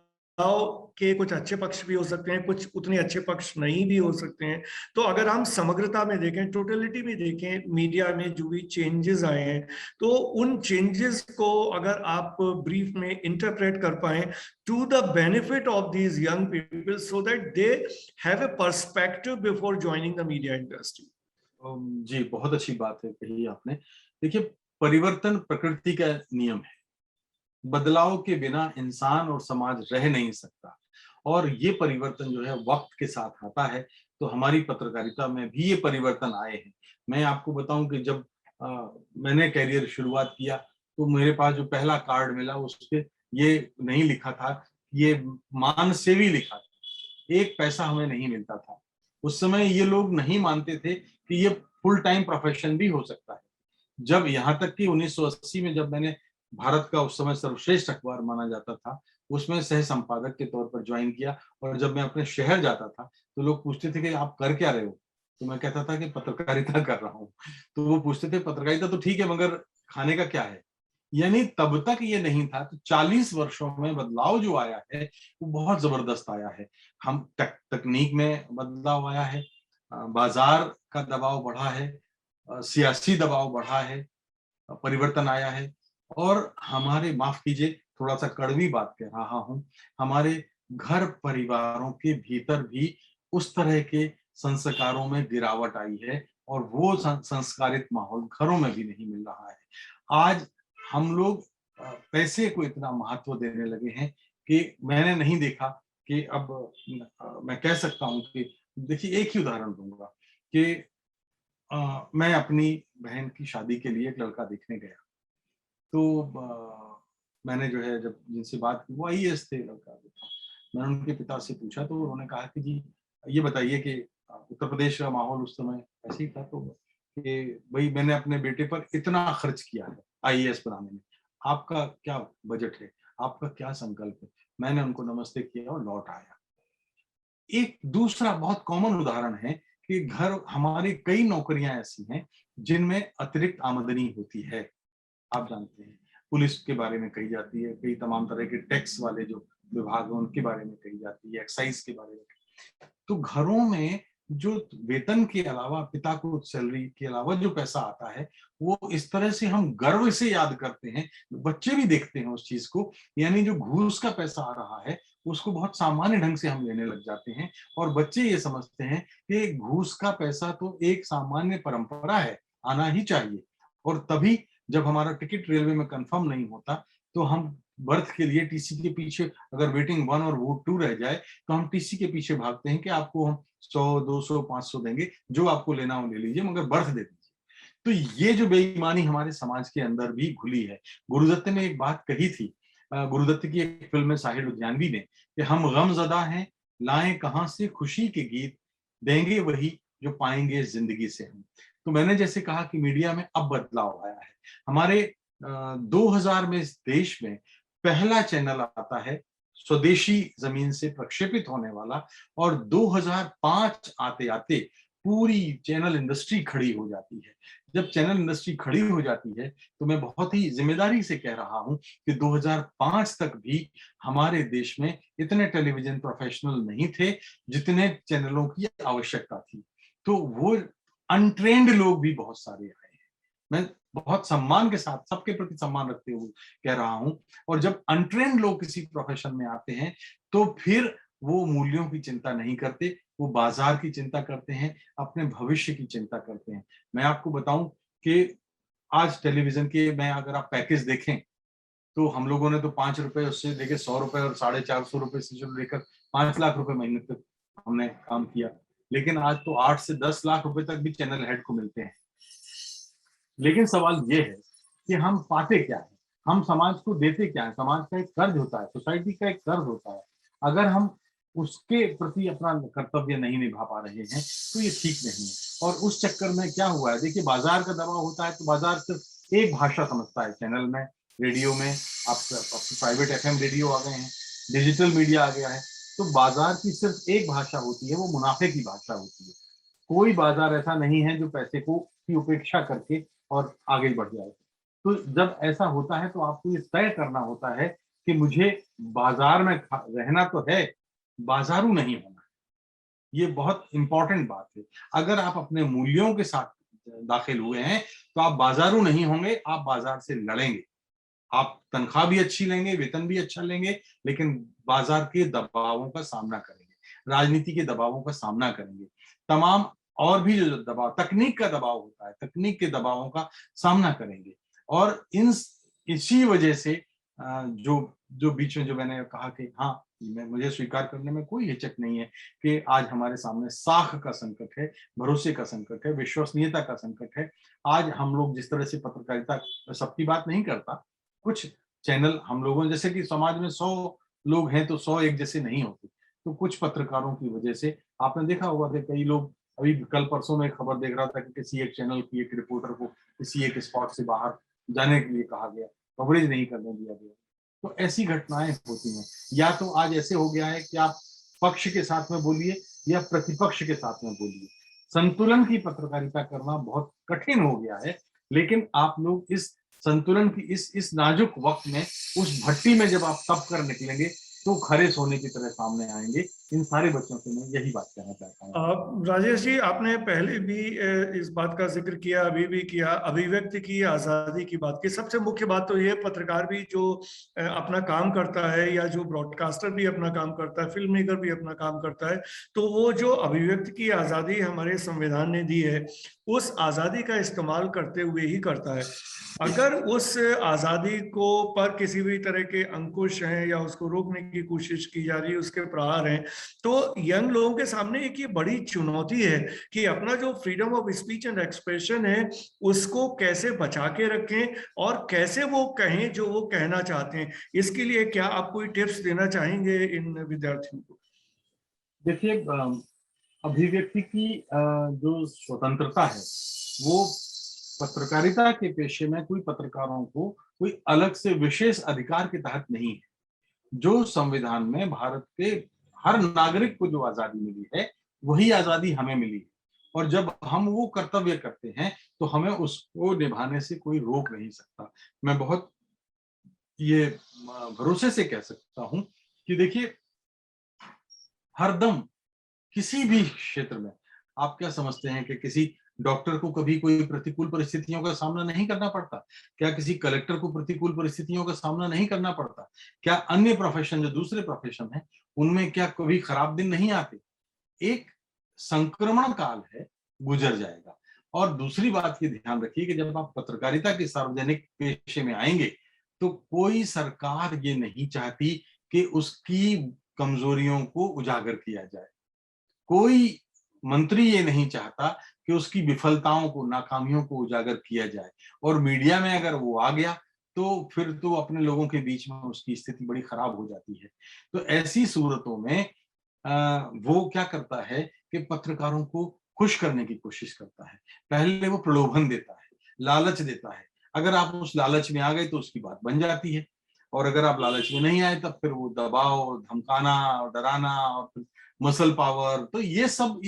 D: के कुछ अच्छे पक्ष भी हो सकते हैं, कुछ उतने अच्छे पक्ष नहीं भी हो सकते हैं। तो अगर हम समग्रता में देखें, टोटलिटी में देखें, मीडिया में जो भी चेंजेस आए हैं, तो उन चेंजेस को अगर आप ब्रीफ में इंटरप्रेट कर पाए to the benefit of these young people, so that they have a perspective before joining the media industry.
E: जी, बहुत अच्छी बात है कही आपने। देखिए, परिवर्तन प्रकृति का नियम है, बदलाव के बिना इंसान और समाज रह नहीं सकता, और ये परिवर्तन जो है वक्त के साथ आता है। तो हमारी पत्रकारिता में भी ये परिवर्तन आए हैं। मैं आपको बताऊं कि जब मैंने करियर शुरुआत किया तो मेरे पास जो पहला कार्ड मिला उस पे ये नहीं लिखा था, ये मान सेवी लिखा था, 1 पैसा हमें नहीं मिलता था। उस समय ये लोग नहीं मानते थे कि ये फुल टाइम प्रोफेशन भी हो सकता है। जब यहाँ तक कि 1980 में जब मैंने भारत का उस समय सर्वश्रेष्ठ अखबार माना जाता था, उसमें सह संपादक के तौर पर ज्वाइन किया, और जब मैं अपने शहर जाता था तो लोग पूछते थे कि आप कर क्या रहे हो, तो मैं कहता था कि पत्रकारिता कर रहा हूँ। तो वो पूछते थे पत्रकारिता तो ठीक है, मगर खाने का क्या है। यानी तब तक ये नहीं था। तो 40 वर्षों में बदलाव जो आया है वो बहुत जबरदस्त आया है। हम तकनीक में बदलाव आया है, बाजार का दबाव बढ़ा है, सियासी दबाव बढ़ा है, परिवर्तन आया है, और हमारे, माफ कीजिए थोड़ा सा कड़वी बात कह रहा हूं, हमारे घर परिवारों के भीतर भी उस तरह के संस्कारों में गिरावट आई है, और वो संस्कारित माहौल घरों में भी नहीं मिल रहा है। आज हम लोग पैसे को इतना महत्व देने लगे हैं कि मैंने नहीं देखा कि अब मैं कह सकता हूं कि, देखिए एक ही उदाहरण दूंगा कि मैं अपनी बहन की शादी के लिए एक लड़का देखने गया। तो मैंने जो है जब जिनसे बात की वो आईएएस थे लड़का जो था। मैंने उनके पिता से पूछा तो उन्होंने कहा कि जी ये बताइए कि उत्तर प्रदेश का माहौल उस समय ऐसे ही था, तो कि भाई मैंने अपने बेटे पर इतना खर्च किया है आईएएस बनाने में, आपका क्या बजट है, आपका क्या संकल्प है। मैंने उनको नमस्ते किया और लौट आया। एक दूसरा बहुत कॉमन उदाहरण है कि घर हमारी कई नौकरियां ऐसी हैं जिनमें अतिरिक्त आमदनी होती है। आप जानते हैं पुलिस के बारे में कही जाती है, कई तमाम तरह के टैक्स वाले जो विभाग हैं उनके बारे में कही जाती है, एक्साइज के बारे में। तो घरों में जो वेतन के अलावा, पिता को सैलरी के अलावा जो पैसा आता है, वो इस तरह से हम गर्व से याद करते हैं, बच्चे भी देखते हैं उस चीज को, यानी जो घूस का पैसा आ रहा है उसको बहुत सामान्य ढंग से हम लेने लग जाते हैं, और बच्चे ये समझते हैं कि घूस का पैसा तो एक सामान्य परंपरा है, आना ही चाहिए। और तभी जब हमारा टिकट रेलवे में कंफर्म नहीं होता तो हम बर्थ के लिए टीसी के पीछे, अगर वेटिंग 1 और वोट 2 रह जाए तो हम टीसी के पीछे भागते हैं कि आपको हम 100, 200, 500 देंगे, जो आपको लेना हो ले लीजिए, मगर बर्थ दे दीजिए। तो ये जो बेईमानी हमारे समाज के अंदर भी घुली है। गुरुदत्त ने एक बात कही थी, गुरुदत्त की एक फिल्म में साहिर लुधियानवी ने, कि हम गमज़दा हैं, लाएं कहां से खुशी के गीत, देंगे वही जो पाएंगे जिंदगी से हम। तो मैंने जैसे कहा कि मीडिया में अब बदलाव आया है। हमारे 2000 में इस देश में पहला चैनल आता है स्वदेशी जमीन से प्रक्षेपित होने वाला, और 2005 आते आते पूरी चैनल इंडस्ट्री खड़ी हो जाती है। जब चैनल इंडस्ट्री खड़ी हो जाती है तो मैं बहुत ही जिम्मेदारी से कह रहा हूं कि 2005 तक भी हमारे देश में इतने टेलीविजन प्रोफेशनल नहीं थे जितने चैनलों की आवश्यकता थी। तो वो अनट्रेंड लोग भी बहुत सारे आए हैं। मैं बहुत सम्मान के साथ, सबके प्रति सम्मान रखते हुए कह रहा हूं। और जब अनट्रेंड लोग किसी प्रोफेशन में आते हैं तो फिर वो मूल्यों की चिंता नहीं करते, वो बाजार की चिंता करते हैं, अपने भविष्य की चिंता करते हैं। मैं आपको बताऊं कि आज टेलीविजन के, मैं अगर आप पैकेज देखें तो हम लोगों ने तो 5 रुपए उससे लेकर 100 रुपए और 450 रुपए से जो लेकर 5 लाख रुपए महीने तक हमने काम किया, लेकिन आज तो 8 से 10 लाख रुपए तक भी चैनल हेड को मिलते हैं। लेकिन सवाल ये है कि हम पाते क्या है, हम समाज को देते क्या है। समाज का एक कर्ज होता है, सोसाइटी का एक कर्ज होता है। अगर हम उसके प्रति अपना कर्तव्य नहीं निभा पा रहे हैं तो ये ठीक नहीं है। और उस चक्कर में क्या हुआ है, देखिए बाजार का दबाव होता है तो बाजार सिर्फ एक भाषा समझता है। चैनल में, रेडियो में, आप प्राइवेट FM रेडियो आ गए हैं, डिजिटल मीडिया आ गया है, तो बाजार की सिर्फ एक भाषा होती है, वो मुनाफे की भाषा होती है। कोई बाजार ऐसा नहीं है जो पैसे को की उपेक्षा करके और आगे बढ़ जाए। तो जब ऐसा होता है तो आपको ये तय करना होता है कि मुझे बाजार में रहना तो है, बाजारू नहीं होना है। ये बहुत इंपॉर्टेंट बात है। अगर आप अपने मूल्यों के साथ दाखिल हुए हैं तो आप बाजारू नहीं होंगे, आप बाजार से लड़ेंगे। आप तनख्वाह भी अच्छी लेंगे, वेतन भी अच्छा लेंगे, लेकिन बाजार के दबावों का सामना करेंगे, राजनीति के दबावों का सामना करेंगे, तमाम और भी जो दबाव, तकनीक का दबाव होता है, तकनीक के दबावों का सामना करेंगे। और इसी वजह से जो बीच में जो मैंने कहा कि हाँ, मुझे स्वीकार करने में कोई हिचक नहीं है कि आज हमारे सामने साख का संकट है, भरोसे का संकट है, विश्वसनीयता का संकट है। आज हम लोग जिस तरह से पत्रकारिता, सबकी बात नहीं करता, कुछ चैनल हम लोगों, जैसे कि समाज में 100 लोग हैं तो 100 एक जैसे नहीं होते, तो कुछ पत्रकारों की वजह से आपने देखा होगा कि कई लोग, अभी कल परसों में खबर देख रहा था कि किसी एक चैनल की एक रिपोर्टर को किसी एक स्पॉट से बाहर जाने के लिए कहा गया, कवरेज नहीं करने दिया गया। तो ऐसी घटनाएं होती हैं। या तो आज ऐसे हो गया है कि आप पक्ष के साथ में बोलिए या प्रतिपक्ष के साथ में बोलिए, संतुलन की पत्रकारिता करना बहुत कठिन हो गया है। लेकिन आप लोग इस संतुलन की इस नाजुक वक्त में, उस भट्टी में जब आप तप कर निकलेंगे तो खरे सोने की तरह सामने आएंगे। इन सारे बच्चों से मैं यही बात कहना चाहता हूँ।
D: राजेश जी, आपने पहले भी इस बात का जिक्र किया, अभी भी किया, अभिव्यक्ति की आजादी की बात की। सबसे मुख्य बात तो ये, पत्रकार भी जो अपना काम करता है, या जो ब्रॉडकास्टर भी अपना काम करता है, फिल्म मेकर भी अपना काम करता है, तो वो जो अभिव्यक्ति की आजादी हमारे संविधान ने दी है, उस आजादी का इस्तेमाल करते हुए ही करता है। अगर उस आजादी को पर किसी भी तरह के अंकुश हैं या उसको रोकने की कोशिश की जा रही है, उसके प्रहार हैं, तो यंग लोगों के सामने एक ये बड़ी चुनौती है कि अपना जो freedom of speech and expression है उसको कैसे बचा के रखें और कैसे वो कहें जो वो कहना चाहते हैं। इसके लिए क्या आप कोई टिप्स देना चाहेंगे इन विद्यार्थियों को?
E: देखिए, अभिव्यक्ति की जो स्वतंत्रता है वो पत्रकारिता के पेशे में कोई पत्रकारों को कोई अलग से विशेष अधिकार के तहत नहीं है। जो संविधान में भारत के हर नागरिक को जो आजादी मिली है वही आजादी हमें मिली है, और जब हम वो कर्तव्य करते हैं तो हमें उसको निभाने से कोई रोक नहीं सकता। मैं बहुत ये भरोसे से कह सकता हूं कि देखिए, हरदम किसी भी क्षेत्र में आप क्या समझते हैं कि किसी डॉक्टर को कभी कोई प्रतिकूल परिस्थितियों का सामना नहीं करना पड़ता? क्या किसी कलेक्टर को प्रतिकूल परिस्थितियों का सामना नहीं करना पड़ता? क्या अन्य प्रोफेशन, जो दूसरे प्रोफेशन है, उनमें क्या कभी खराब दिन नहीं आते? एक संक्रमण काल है, गुजर जाएगा। और दूसरी बात ये ध्यान रखिए कि जब आप पत्रकारिता के सार्वजनिक पेशे में आएंगे तो कोई सरकार ये नहीं चाहती कि उसकी कमजोरियों को उजागर किया जाए। कोई मंत्री ये नहीं चाहता कि उसकी विफलताओं को, नाकामियों को उजागर किया जाए। और मीडिया में अगर वो आ गया तो फिर तो अपने लोगों के बीच में उसकी स्थिति बड़ी खराब हो जाती है। तो ऐसी सूरतों में वो क्या करता है कि पत्रकारों को खुश करने की कोशिश करता है। पहले वो प्रलोभन देता है, लालच देता है। अगर आप उस लालच में आ गए तो उसकी बात बन जाती है, और अगर आप लालच में नहीं आए तब फिर वो दबाव, धमकाना और डराना और मसल पावर, तो ये सब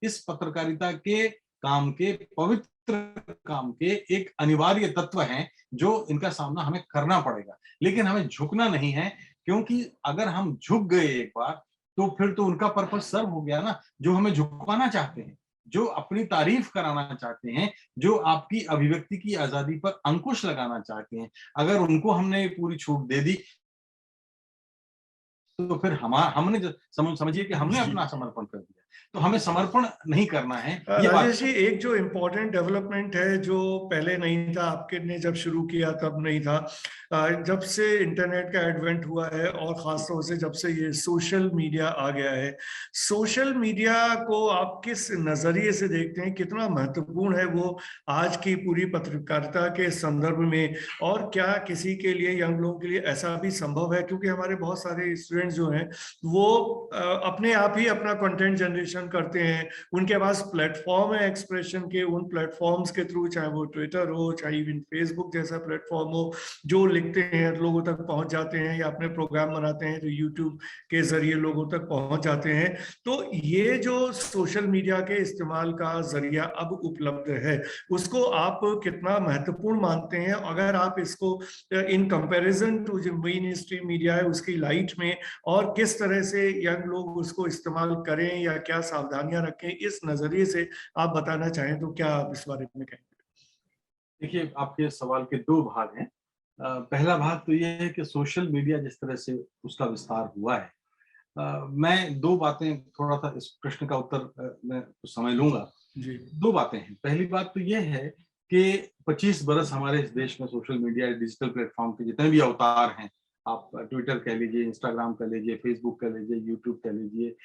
E: इस पत्रकारिता के काम के, पवित्र काम के एक अनिवार्य तत्व हैं जो इनका सामना हमें करना पड़ेगा। लेकिन हमें झुकना नहीं है, क्योंकि अगर हम झुक गए एक बार तो फिर तो उनका पर्पस सर्व हो गया ना। जो हमें झुकाना चाहते हैं, जो अपनी तारीफ कराना चाहते हैं, जो आपकी अभिव्यक्ति की आजादी पर अंकुश लगाना चाहते हैं, अगर उनको हमने पूरी छूट दे दी तो फिर हमने समझिए कि हमने अपना समर्पण कर दिया। तो हमें समर्पण नहीं करना है। ये
D: राजेश जी, एक जो इम्पोर्टेंट डेवलपमेंट है जो पहले नहीं था, आपके ने जब शुरू किया तब नहीं था, जब से इंटरनेट का एडवेंट हुआ है और खासतौर से जब से ये सोशल मीडिया आ गया है, सोशल मीडिया को आप किस नजरिए से देखते हैं? कितना महत्वपूर्ण है वो आज की पूरी पत्रकारिता के संदर्भ में? और क्या किसी के लिए, यंग लोगों के लिए ऐसा भी संभव है? क्योंकि हमारे बहुत सारे स्टूडेंट्स जो हैं वो अपने आप ही अपना कंटेंट जनरेशन करते हैं, उनके पास प्लेटफॉर्म है एक्सप्रेशन के, उन प्लेटफॉर्म्स के थ्रू, चाहे वो ट्विटर हो, चाहे इवन फेसबुक जैसा प्लेटफॉर्म हो, जो लिखते हैं लोगों तक पहुंच जाते हैं, या अपने प्रोग्राम बनाते हैं तो यूट्यूब के जरिए लोगों तक पहुंच जाते हैं। तो ये जो सोशल मीडिया के इस्तेमाल का जरिया अब उपलब्ध है, उसको आप कितना महत्वपूर्ण मानते हैं? अगर आप इसको इन कंपैरिजन टू जो मेन स्ट्रीम मीडिया है उसकी लाइट में, और किस तरह से यंग लोग उसको इस्तेमाल करें या क्या सावधानियां रखें, इस नजरिए से आप बताना चाहें तो क्या आप इस बारे में कहेंगे?
E: देखिए, आपके सवाल के दो भाग हैं। पहला भाग तो ये है कि सोशल मीडिया जिस तरह से उसका विस्तार हुआ है, मैं दो बातें, थोड़ा सा इस प्रश्न का उत्तर मैं कुछ समय लूंगा जी। दो बातें हैं। पहली बात तो ये है कि 25 बरस हमारे इस देश में सोशल मीडिया, डिजिटल प्लेटफॉर्म के जितने भी अवतार हैं, आप ट्विटर कह लीजिए, इंस्टाग्राम कह लीजिए, फेसबुक कह लीजिए, यूट्यूब कह लीजिए,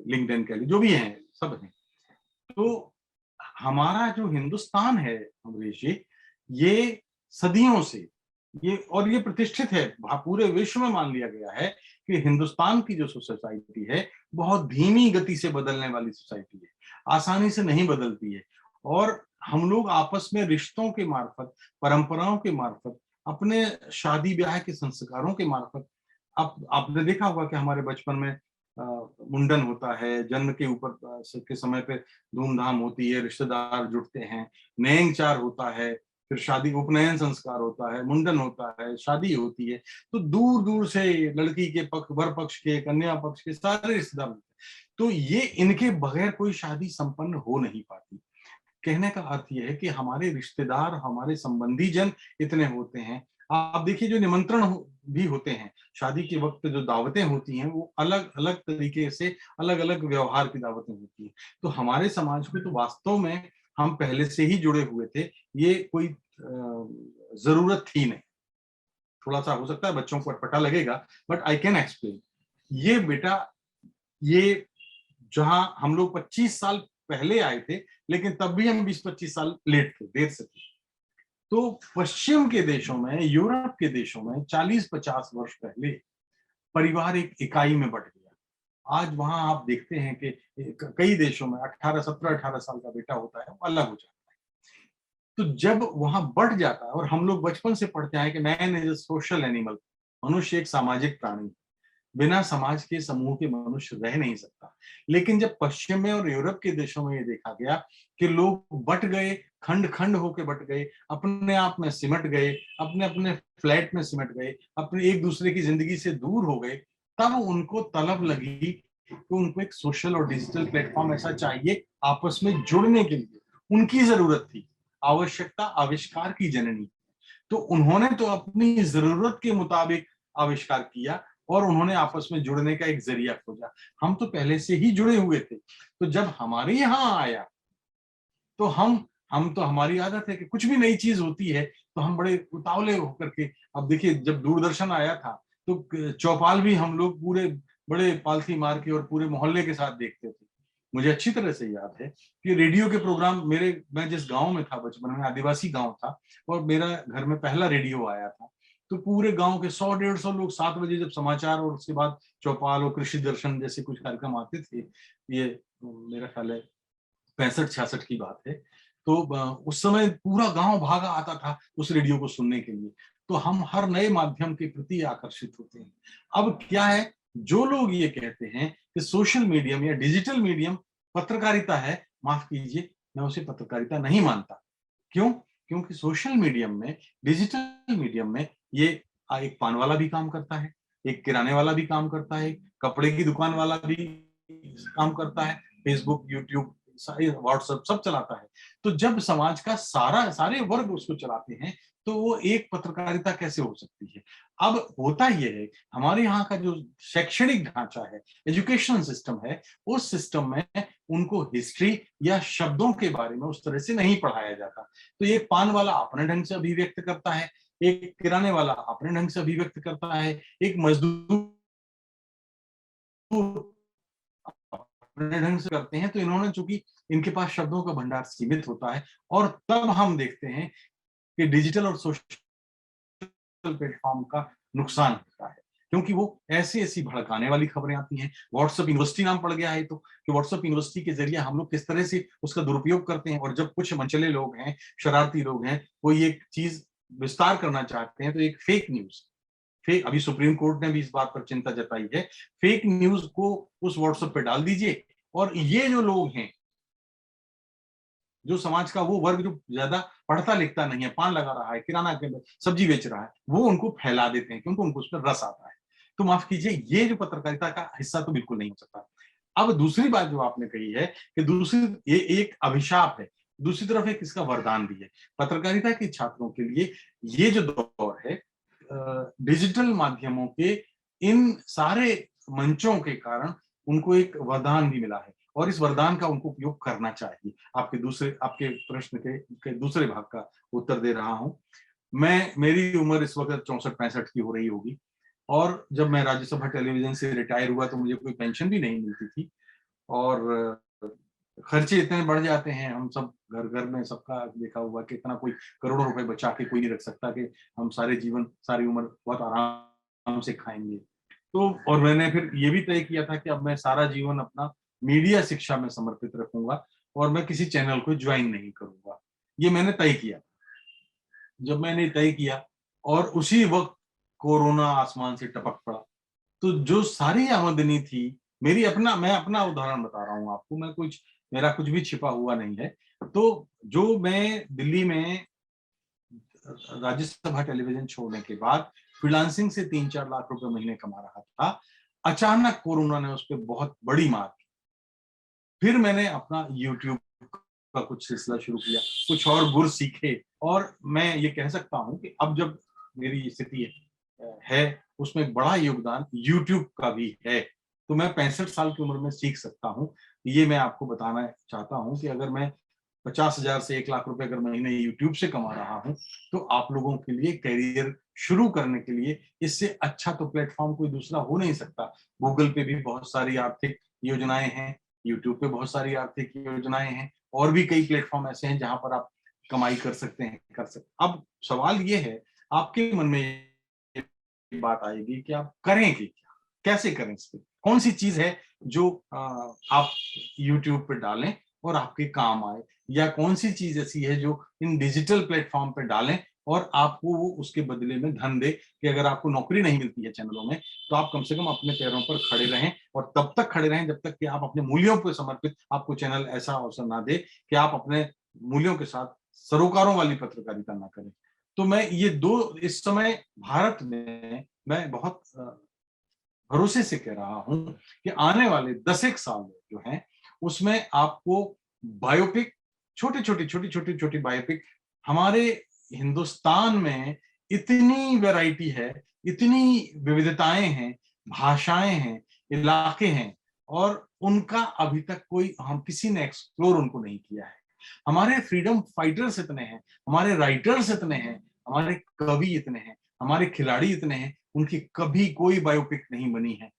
E: लिंक्डइन कह लीजिए, जो भी हैं सब हैं। तो हमारा जो हिंदुस्तान है अमरीश जी, ये सदियों से ये प्रतिष्ठित है, पूरे विश्व में मान लिया गया है कि हिंदुस्तान की जो सोसाइटी है बहुत धीमी गति से बदलने वाली सोसाइटी है, आसानी से नहीं बदलती है। और हम लोग आपस में रिश्तों के मार्फत, परंपराओं के मार्फत, अपने शादी ब्याह के संस्कारों के मार्फत, आपने देखा होगा कि हमारे बचपन में मुंडन होता है, जन्म के ऊपर के समय पे धूमधाम होती है, रिश्तेदार जुटते हैं, नयनचार होता है, फिर शादी, उपनयन संस्कार होता है, मुंडन होता है, शादी होती है। तो दूर दूर से लड़की के पक्ष, वर पक्ष के, कन्या पक्ष के सारे रिश्तेदार होते हैं। तो ये इनके बगैर कोई शादी संपन्न हो नहीं पाती। कहने का अर्थ यह है कि हमारे रिश्तेदार, हमारे संबंधी जन इतने होते हैं। आप देखिए, जो निमंत्रण भी होते हैं शादी के वक्त, जो दावतें होती हैं वो अलग अलग तरीके से, अलग अलग व्यवहार की दावतें होती हैं। तो हमारे समाज को तो वास्तव में हम पहले से ही जुड़े हुए थे, ये कोई जरूरत थी नहीं। थोड़ा सा हो सकता है बच्चों को अटपटा लगेगा, बट आई कैन एक्सप्लेन। ये बेटा, ये जहां हम लोग 25 साल पहले आए थे, लेकिन तब भी हम 20-25 साल लेट थे, देर से थे। तो पश्चिम के देशों में, यूरोप के देशों में 40-50 वर्ष पहले परिवार एक इकाई में बट गया। आज वहां आप देखते हैं कि कई देशों में 17-18 साल का बेटा होता है, वो अलग हो जाता है। तो जब वहां बढ़ जाता है, और हम लोग बचपन से पढ़ते हैं कि man is a social animal, मनुष्य एक सामाजिक प्राणी, बिना समाज के समूह के मनुष्य रह नहीं सकता। लेकिन जब पश्चिम में और यूरोप के देशों में ये देखा गया कि लोग बट गए, खंड खंड होके बट गए, अपने आप में सिमट गए, अपने अपने फ्लैट में सिमट गए, अपने एक दूसरे की जिंदगी से दूर हो गए, तब उनको तलब लगी कि उनको एक सोशल और डिजिटल प्लेटफॉर्म ऐसा चाहिए आपस में जुड़ने के लिए। उनकी जरूरत थी, आवश्यकता आविष्कार की जननी। तो उन्होंने तो अपनी जरूरत के मुताबिक आविष्कार किया और उन्होंने आपस में जुड़ने का एक जरिया खोजा। हम तो पहले से ही जुड़े हुए थे, तो जब हमारे यहाँ आया तो हम तो, हमारी आदत है कि कुछ भी नई चीज होती है तो हम बड़े उतावले होकर के, अब देखिए जब दूरदर्शन आया था तो चौपाल भी हम लोग पूरे बड़े पालथी मार के और पूरे मोहल्ले के साथ देखते थे। मुझे अच्छी तरह से याद है कि रेडियो के प्रोग्राम मैं जिस गांव में था बचपन में, आदिवासी गांव था, और मेरा घर में पहला रेडियो आया था, तो पूरे गांव के 100-150 लोग 7 बजे जब समाचार और उसके बाद चौपाल और कृषि दर्शन जैसे कुछ कार्यक्रम आते थे, ये मेरा ख्याल है 65-66 की बात है, तो उस समय पूरा गांव भागा आता था उस रेडियो को सुनने के लिए। तो हम हर नए माध्यम के प्रति आकर्षित होते हैं। अब क्या है, जो लोग ये कहते हैं कि सोशल मीडियम या डिजिटल मीडियम पत्रकारिता है, माफ कीजिए, मैं उसे पत्रकारिता नहीं मानता। क्यों? क्योंकि सोशल मीडियम में, डिजिटल मीडियम में ये एक पान वाला भी काम करता है, एक किराने वाला भी काम करता है, कपड़े की दुकान वाला भी काम करता है, फेसबुक, यूट्यूब, व्हाट्सएप सब चलाता है। तो जब समाज का सारे वर्ग उसको चलाते हैं तो वो एक पत्रकारिता कैसे हो सकती है? अब होता यह है, हमारे यहाँ का जो शैक्षणिक ढांचा है, एजुकेशन सिस्टम है, उस सिस्टम में उनको हिस्ट्री या शब्दों के बारे में उस तरह से नहीं पढ़ाया जाता। तो एक पान वाला अपने ढंग से अभिव्यक्त करता है, एक किराने वाला अपने ढंग से अभिव्यक्त करता है, एक मजदूर अपने ढंग से करते हैं। तो इन्होंने, चूंकि इनके पास शब्दों का भंडार सीमित होता है, और तब हम देखते हैं कि डिजिटल और सोशल प्लेटफॉर्म का नुकसान होता है, क्योंकि वो ऐसी ऐसी भड़काने वाली खबरें आती हैं। व्हाट्सएप यूनिवर्सिटी नाम पड़ गया है, तो कि व्हाट्सएप यूनिवर्सिटी के जरिए हम लोग किस तरह से उसका दुरुपयोग करते हैं। और जब कुछ मनचले लोग हैं, शरारती लोग हैं, वो ये चीज विस्तार करना चाहते हैं, तो एक फेक न्यूज, अभी सुप्रीम कोर्ट ने भी इस बात पर चिंता जताई है, फेक न्यूज को उस व्हाट्सएप पे डाल दीजिए, और ये जो लोग हैं, जो समाज का वो वर्ग जो ज्यादा पढ़ता लिखता नहीं है, पान लगा रहा है, किराना के सब्जी बेच रहा है, वो उनको फैला देते हैं क्योंकि उनको उस पर रस आता है। तो माफ कीजिए, ये जो पत्रकारिता का हिस्सा तो बिल्कुल नहीं हो सकता। अब दूसरी बात जो आपने कही है कि ये एक अभिशाप है, दूसरी तरफ एक इसका वरदान भी है। पत्रकारिता के छात्रों के लिए ये जो दौर है, डिजिटल माध्यमों के इन सारे मंचों के कारण उनको एक वरदान भी मिला है, और इस वरदान का उनको उपयोग करना चाहिए। आपके प्रश्न के दूसरे भाग का उत्तर दे रहा हूं। मेरी उम्र इस वक्त 64-65 की हो रही होगी, और जब मैं राज्यसभा टेलीविजन से रिटायर हुआ तो मुझे कोई पेंशन भी नहीं मिलती थी, और खर्चे इतने बढ़ जाते हैं। हम सब घर घर में सबका देखा हुआ कि इतना कोई करोड़ों रुपए बचा के कोई नहीं रख सकता कि हम सारी उम्र बहुत आराम से खाएंगे। तो और मैंने फिर ये भी तय किया था कि अब मैं सारा जीवन अपना मीडिया शिक्षा में समर्पित रखूंगा और मैं किसी चैनल को ज्वाइन नहीं करूंगा। ये मैंने तय किया। जब मैंने तय किया और उसी वक्त कोरोना आसमान से टपक पड़ा, तो जो सारी आमदनी थी मेरी, मैं अपना उदाहरण बता रहा हूं आपको, मेरा कुछ भी छिपा हुआ नहीं है। तो जो मैं दिल्ली में राज्यसभा टेलीविजन छोड़ने के बाद फ्रीलांसिंग से 3-4 लाख रुपए महीने कमा रहा था, अचानक कोरोना ने उस पर बहुत बड़ी मार की। फिर मैंने अपना यूट्यूब का कुछ सिलसिला शुरू किया, कुछ और गुर सीखे, और मैं ये कह सकता हूं कि अब जब मेरी स्थिति है उसमें एक बड़ा योगदान यूट्यूब का भी है। तो मैं 65 साल की उम्र में सीख सकता हूं। ये मैं आपको बताना चाहता हूं कि अगर मैं 50,000 से 1 लाख रुपए अगर महीने यूट्यूब से कमा रहा हूं, तो आप लोगों के लिए करियर शुरू करने के लिए इससे अच्छा तो प्लेटफॉर्म कोई दूसरा हो नहीं सकता। गूगल पे भी बहुत सारी आर्थिक योजनाएं हैं, यूट्यूब पे बहुत सारी आर्थिक योजनाएं हैं, और भी कई प्लेटफॉर्म ऐसे हैं जहां पर आप कमाई कर सकते हैं। अब सवाल ये है, आपके मन में बात आएगी कि आप करें कि क्या, कैसे करें, इस पे कौन सी चीज है जो आप YouTube पे डालें और आपके काम आए, या कौन सी चीज ऐसी है जो इन डिजिटल प्लेटफॉर्म पे डालें और आपको वो उसके बदले में धन दे कि अगर आपको नौकरी नहीं मिलती है चैनलों में तो आप कम से कम अपने पैरों पर खड़े रहें, और तब तक खड़े रहें जब तक कि आप अपने मूल्यों पर समर्पित, आपको चैनल ऐसा अवसर ना दे कि आप अपने मूल्यों के साथ सरोकारों वाली पत्रकारिता ना करें। तो मैं ये दो, इस समय भारत में मैं बहुत भरोसे से कह रहा हूं कि आने वाले 10 साल जो हैं उसमें आपको बायोपिक, छोटी बायोपिक, हमारे हिंदुस्तान में इतनी वैरायटी है, इतनी विविधताएं हैं, भाषाएं हैं, इलाके हैं, और उनका अभी तक कोई, हम किसी ने एक्सप्लोर उनको नहीं किया है। हमारे फ्रीडम फाइटर्स इतने हैं, हमारे राइटर्स इतने हैं, हमारे कवि इतने हैं, हमारे खिलाड़ी इतने हैं, उनकी कभी कोई बायोपिक नहीं बनी है।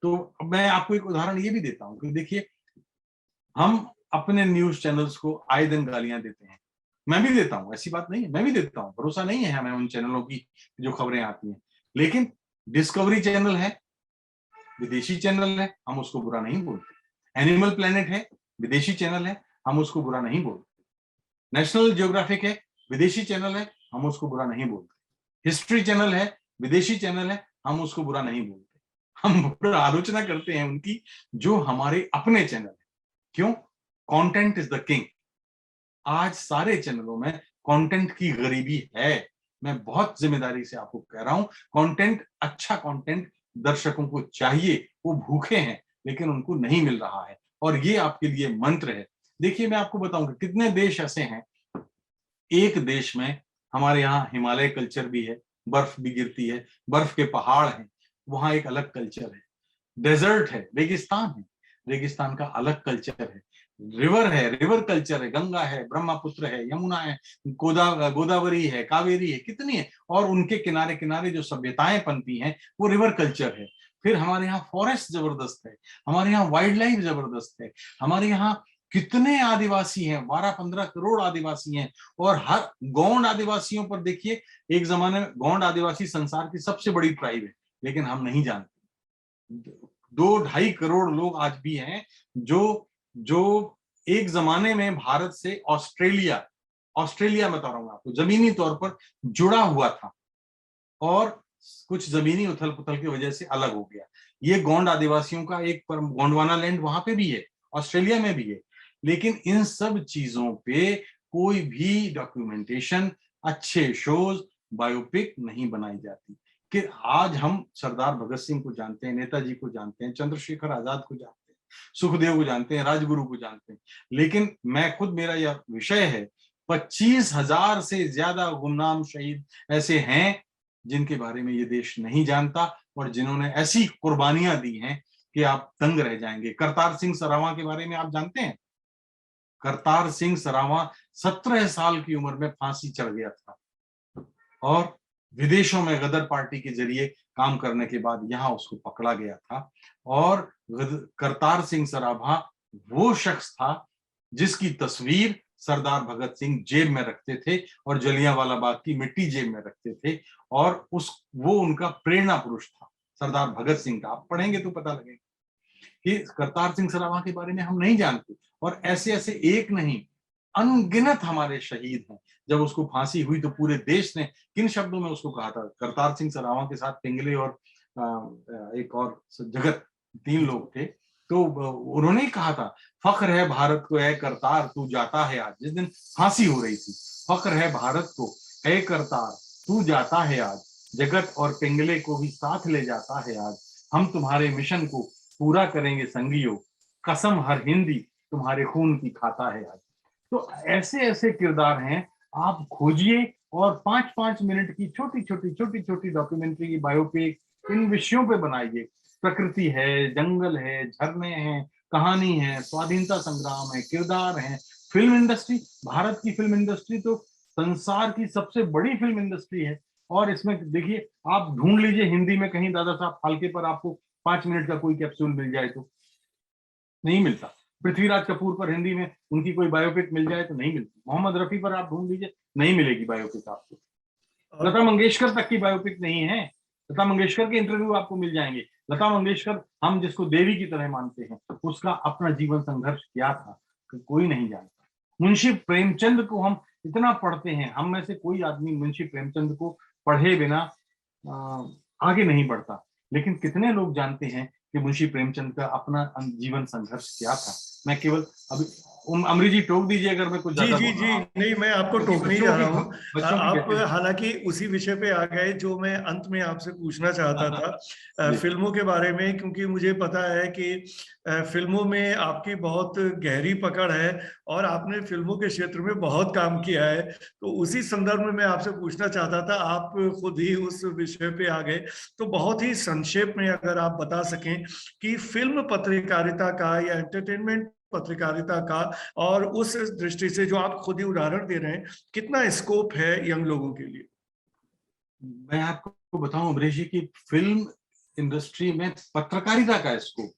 E: तो मैं आपको एक उदाहरण ये भी देता हूं कि देखिए, हम अपने न्यूज चैनल्स को आए दिन गालियां देते हैं, मैं भी देता हूं, ऐसी बात नहीं है, मैं भी देता हूं, भरोसा नहीं है हमें उन चैनलों की जो खबरें आती हैं, लेकिन डिस्कवरी चैनल है, विदेशी चैनल है, हम उसको बुरा नहीं बोलते। एनिमल प्लेनेट है, विदेशी चैनल है, हम उसको बुरा नहीं बोलते। नेशनल जियोग्राफिक है, विदेशी चैनल है, हम उसको बुरा नहीं बोलते। हिस्ट्री चैनल है, विदेशी चैनल है, हम उसको बुरा नहीं बोलते। हम बुरा आलोचना करते हैं उनकी जो हमारे अपने चैनल है। क्यों? Content is the king. आज सारे चैनलों में कंटेंट की गरीबी है, मैं बहुत जिम्मेदारी से आपको कह रहा हूं। कंटेंट, अच्छा कंटेंट दर्शकों को चाहिए, वो भूखे हैं लेकिन उनको नहीं मिल रहा है, और ये आपके लिए मंत्र है। देखिए, मैं आपको बताऊंगा कितने देश ऐसे हैं, एक देश में हमारे यहाँ हिमालय कल्चर भी है, बर्फ भी गिरती है, बर्फ के पहाड़ हैं, वहां एक अलग कल्चर है। डेजर्ट है, रेगिस्तान है, रेगिस्तान का अलग कल्चर है। रिवर है, रिवर कल्चर है, गंगा है, ब्रह्मपुत्र है, यमुना है, गोदावरी है, कावेरी है, कितनी है, और उनके किनारे किनारे जो सभ्यताएं पनती हैं वो रिवर कल्चर है। फिर हमारे यहाँ फॉरेस्ट जबरदस्त है, हमारे यहाँ वाइल्ड लाइफ जबरदस्त है, हमारे यहाँ कितने आदिवासी हैं, 12-15 करोड़ आदिवासी हैं, और हर गौंड आदिवासियों पर देखिए, एक जमाने में गौंड आदिवासी संसार की सबसे बड़ी ट्राइब है, लेकिन हम नहीं जानते। 2-2.5 करोड़ लोग आज भी हैं जो एक जमाने में भारत से ऑस्ट्रेलिया बता रहा हूं आपको, जमीनी तौर पर जुड़ा हुआ था, और कुछ जमीनी उथल पुथल की वजह से अलग हो गया। ये गोंड आदिवासियों का एक गोंडवाना लैंड वहां पे भी है, ऑस्ट्रेलिया में भी है, लेकिन इन सब चीजों पे कोई भी डॉक्यूमेंटेशन, अच्छे शोज, बायोपिक नहीं बनाई जाती। कि आज हम सरदार भगत सिंह को जानते हैं, नेताजी को जानते हैं, चंद्रशेखर आजाद को जानते हैं, सुखदेव को जानते हैं, राजगुरु को जानते हैं, लेकिन मैं खुद, मेरा यह विषय है, 25,000 से ज्यादा गुमनाम शहीद ऐसे हैं जिनके बारे में ये देश नहीं जानता, और जिन्होंने ऐसी कुर्बानियां दी हैं कि आप दंग रह जाएंगे। करतार सिंह सरावा के बारे में आप जानते हैं? करतार सिंह सरावा 17 साल की उम्र में फांसी चढ़ गया था, और विदेशों में गदर पार्टी के जरिए काम करने के बाद यहाँ उसको पकड़ा गया था। और करतार सिंह सराभा वो शख्स था जिसकी तस्वीर सरदार भगत सिंह जेब में रखते थे और जलियांवाला बाग की मिट्टी जेब में रखते थे, और वो उनका प्रेरणा पुरुष था सरदार भगत सिंह का। आप पढ़ेंगे तो पता लगेगा कि करतार सिंह सराभा के बारे में हम नहीं जानते, और ऐसे ऐसे एक नहीं, अनगिनत हमारे शहीद हैं। जब उसको फांसी हुई तो पूरे देश ने किन शब्दों में उसको कहा था? करतार सिंह सरावा के साथ पिंगले और एक और जगत, 3 लोग थे, तो उन्होंने कहा था, फख्र है भारत को ऐ करतार तू जाता है आज। जिस दिन फांसी हो रही थी, फख्र है भारत को ऐ करतार तू जाता है आज, जगत और पिंगले को भी साथ ले जाता है आज, हम तुम्हारे मिशन को पूरा करेंगे संगियो, कसम हर हिंदी तुम्हारे खून की खाता है आज। तो ऐसे ऐसे किरदार हैं, आप खोजिए और 5-5 मिनट की छोटी डॉक्यूमेंट्री की बायोपिक इन विषयों पे बनाइए। प्रकृति है, जंगल है, झरने हैं, कहानी है, स्वाधीनता संग्राम है, किरदार हैं, फिल्म इंडस्ट्री, भारत की फिल्म इंडस्ट्री तो संसार की सबसे बड़ी फिल्म इंडस्ट्री है। और इसमें देखिए, आप ढूंढ लीजिए हिंदी में कहीं दादा साहब फाल्के पर आपको 5 मिनट का कोई कैप्सूल मिल जाए तो नहीं मिलता। पृथ्वीराज कपूर पर हिंदी में उनकी कोई बायोपिक मिल जाए तो नहीं मिलती। मोहम्मद रफी पर आप ढूंढ लीजिए, नहीं मिलेगी बायोपिक आपको। लता मंगेशकर तक की बायोपिक नहीं है। लता मंगेशकर के इंटरव्यू आपको मिल जाएंगे। लता मंगेशकर, हम जिसको देवी की तरह मानते हैं, उसका अपना जीवन संघर्ष क्या था कोई नहीं जानता। मुंशी प्रेमचंद को हम इतना पढ़ते हैं। हम में से कोई आदमी मुंशी प्रेमचंद को पढ़े बिना आगे नहीं बढ़ता, लेकिन कितने लोग जानते हैं कि मुंशी प्रेमचंद का अपना जीवन संघर्ष क्या था। मैं केवल अभी अमरीश जी टोक दीजिए अगर मैं कुछ ज्यादा बोल रहा हूं।
D: नहीं, मैं आपको टोकने ही जा रहा हूँ। आप
E: बच्चों
D: हालांकि उसी विषय पे आ गए जो मैं अंत में आपसे पूछना चाहता था, फिल्मों के बारे में, क्योंकि मुझे पता है कि फिल्मों में आपकी बहुत गहरी पकड़ है और आपने फिल्मों के क्षेत्र में बहुत काम किया है। तो उसी संदर्भ में मैं आपसे पूछना चाहता था, आप खुद ही उस विषय पे आ गए, तो बहुत ही संक्षेप में अगर आप बता सकें कि फिल्म पत्रकारिता का या एंटरटेनमेंट पत्रकारिता का, और उस दृष्टि से जो आप खुद ही उदाहरण दे रहे हैं, कितना स्कोप है यंग लोगों के लिए।
E: मैं आपको बताऊं अमरीश जी की फिल्म इंडस्ट्री में पत्रकारिता का स्कोप,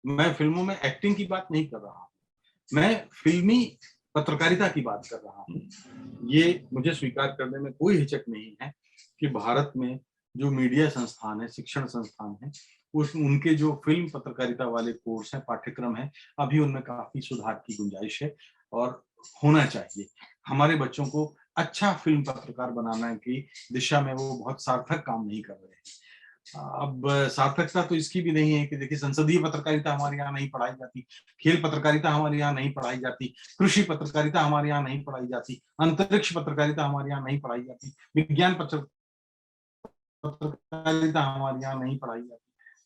E: मैं फिल्मों में एक्टिंग की बात नहीं कर रहा, मैं फिल्मी पत्रकारिता की बात कर रहा हूं। ये मुझे स्वीकार करने में कोई हिचक नहीं है कि भारत में जो मीडिया संस्थान है, शिक्षण संस्थान है, उनके जो फिल्म पत्रकारिता वाले कोर्स हैं, पाठ्यक्रम है, अभी उनमें काफी सुधार की गुंजाइश है और होना चाहिए। हमारे बच्चों को अच्छा फिल्म पत्रकार बनाने की दिशा में वो बहुत सार्थक काम नहीं कर रहे हैं। अब सार्थकता तो इसकी भी नहीं है कि देखिए, संसदीय पत्रकारिता हमारे यहाँ नहीं पढ़ाई जाती, खेल पत्रकारिता हमारे यहाँ नहीं पढ़ाई जाती, कृषि पत्रकारिता हमारे यहाँ नहीं पढ़ाई जाती, अंतरिक्ष पत्रकारिता हमारे यहाँ नहीं पढ़ाई जाती, विज्ञान पत्रकारिता हमारे यहाँ नहीं पढ़ाई जाती।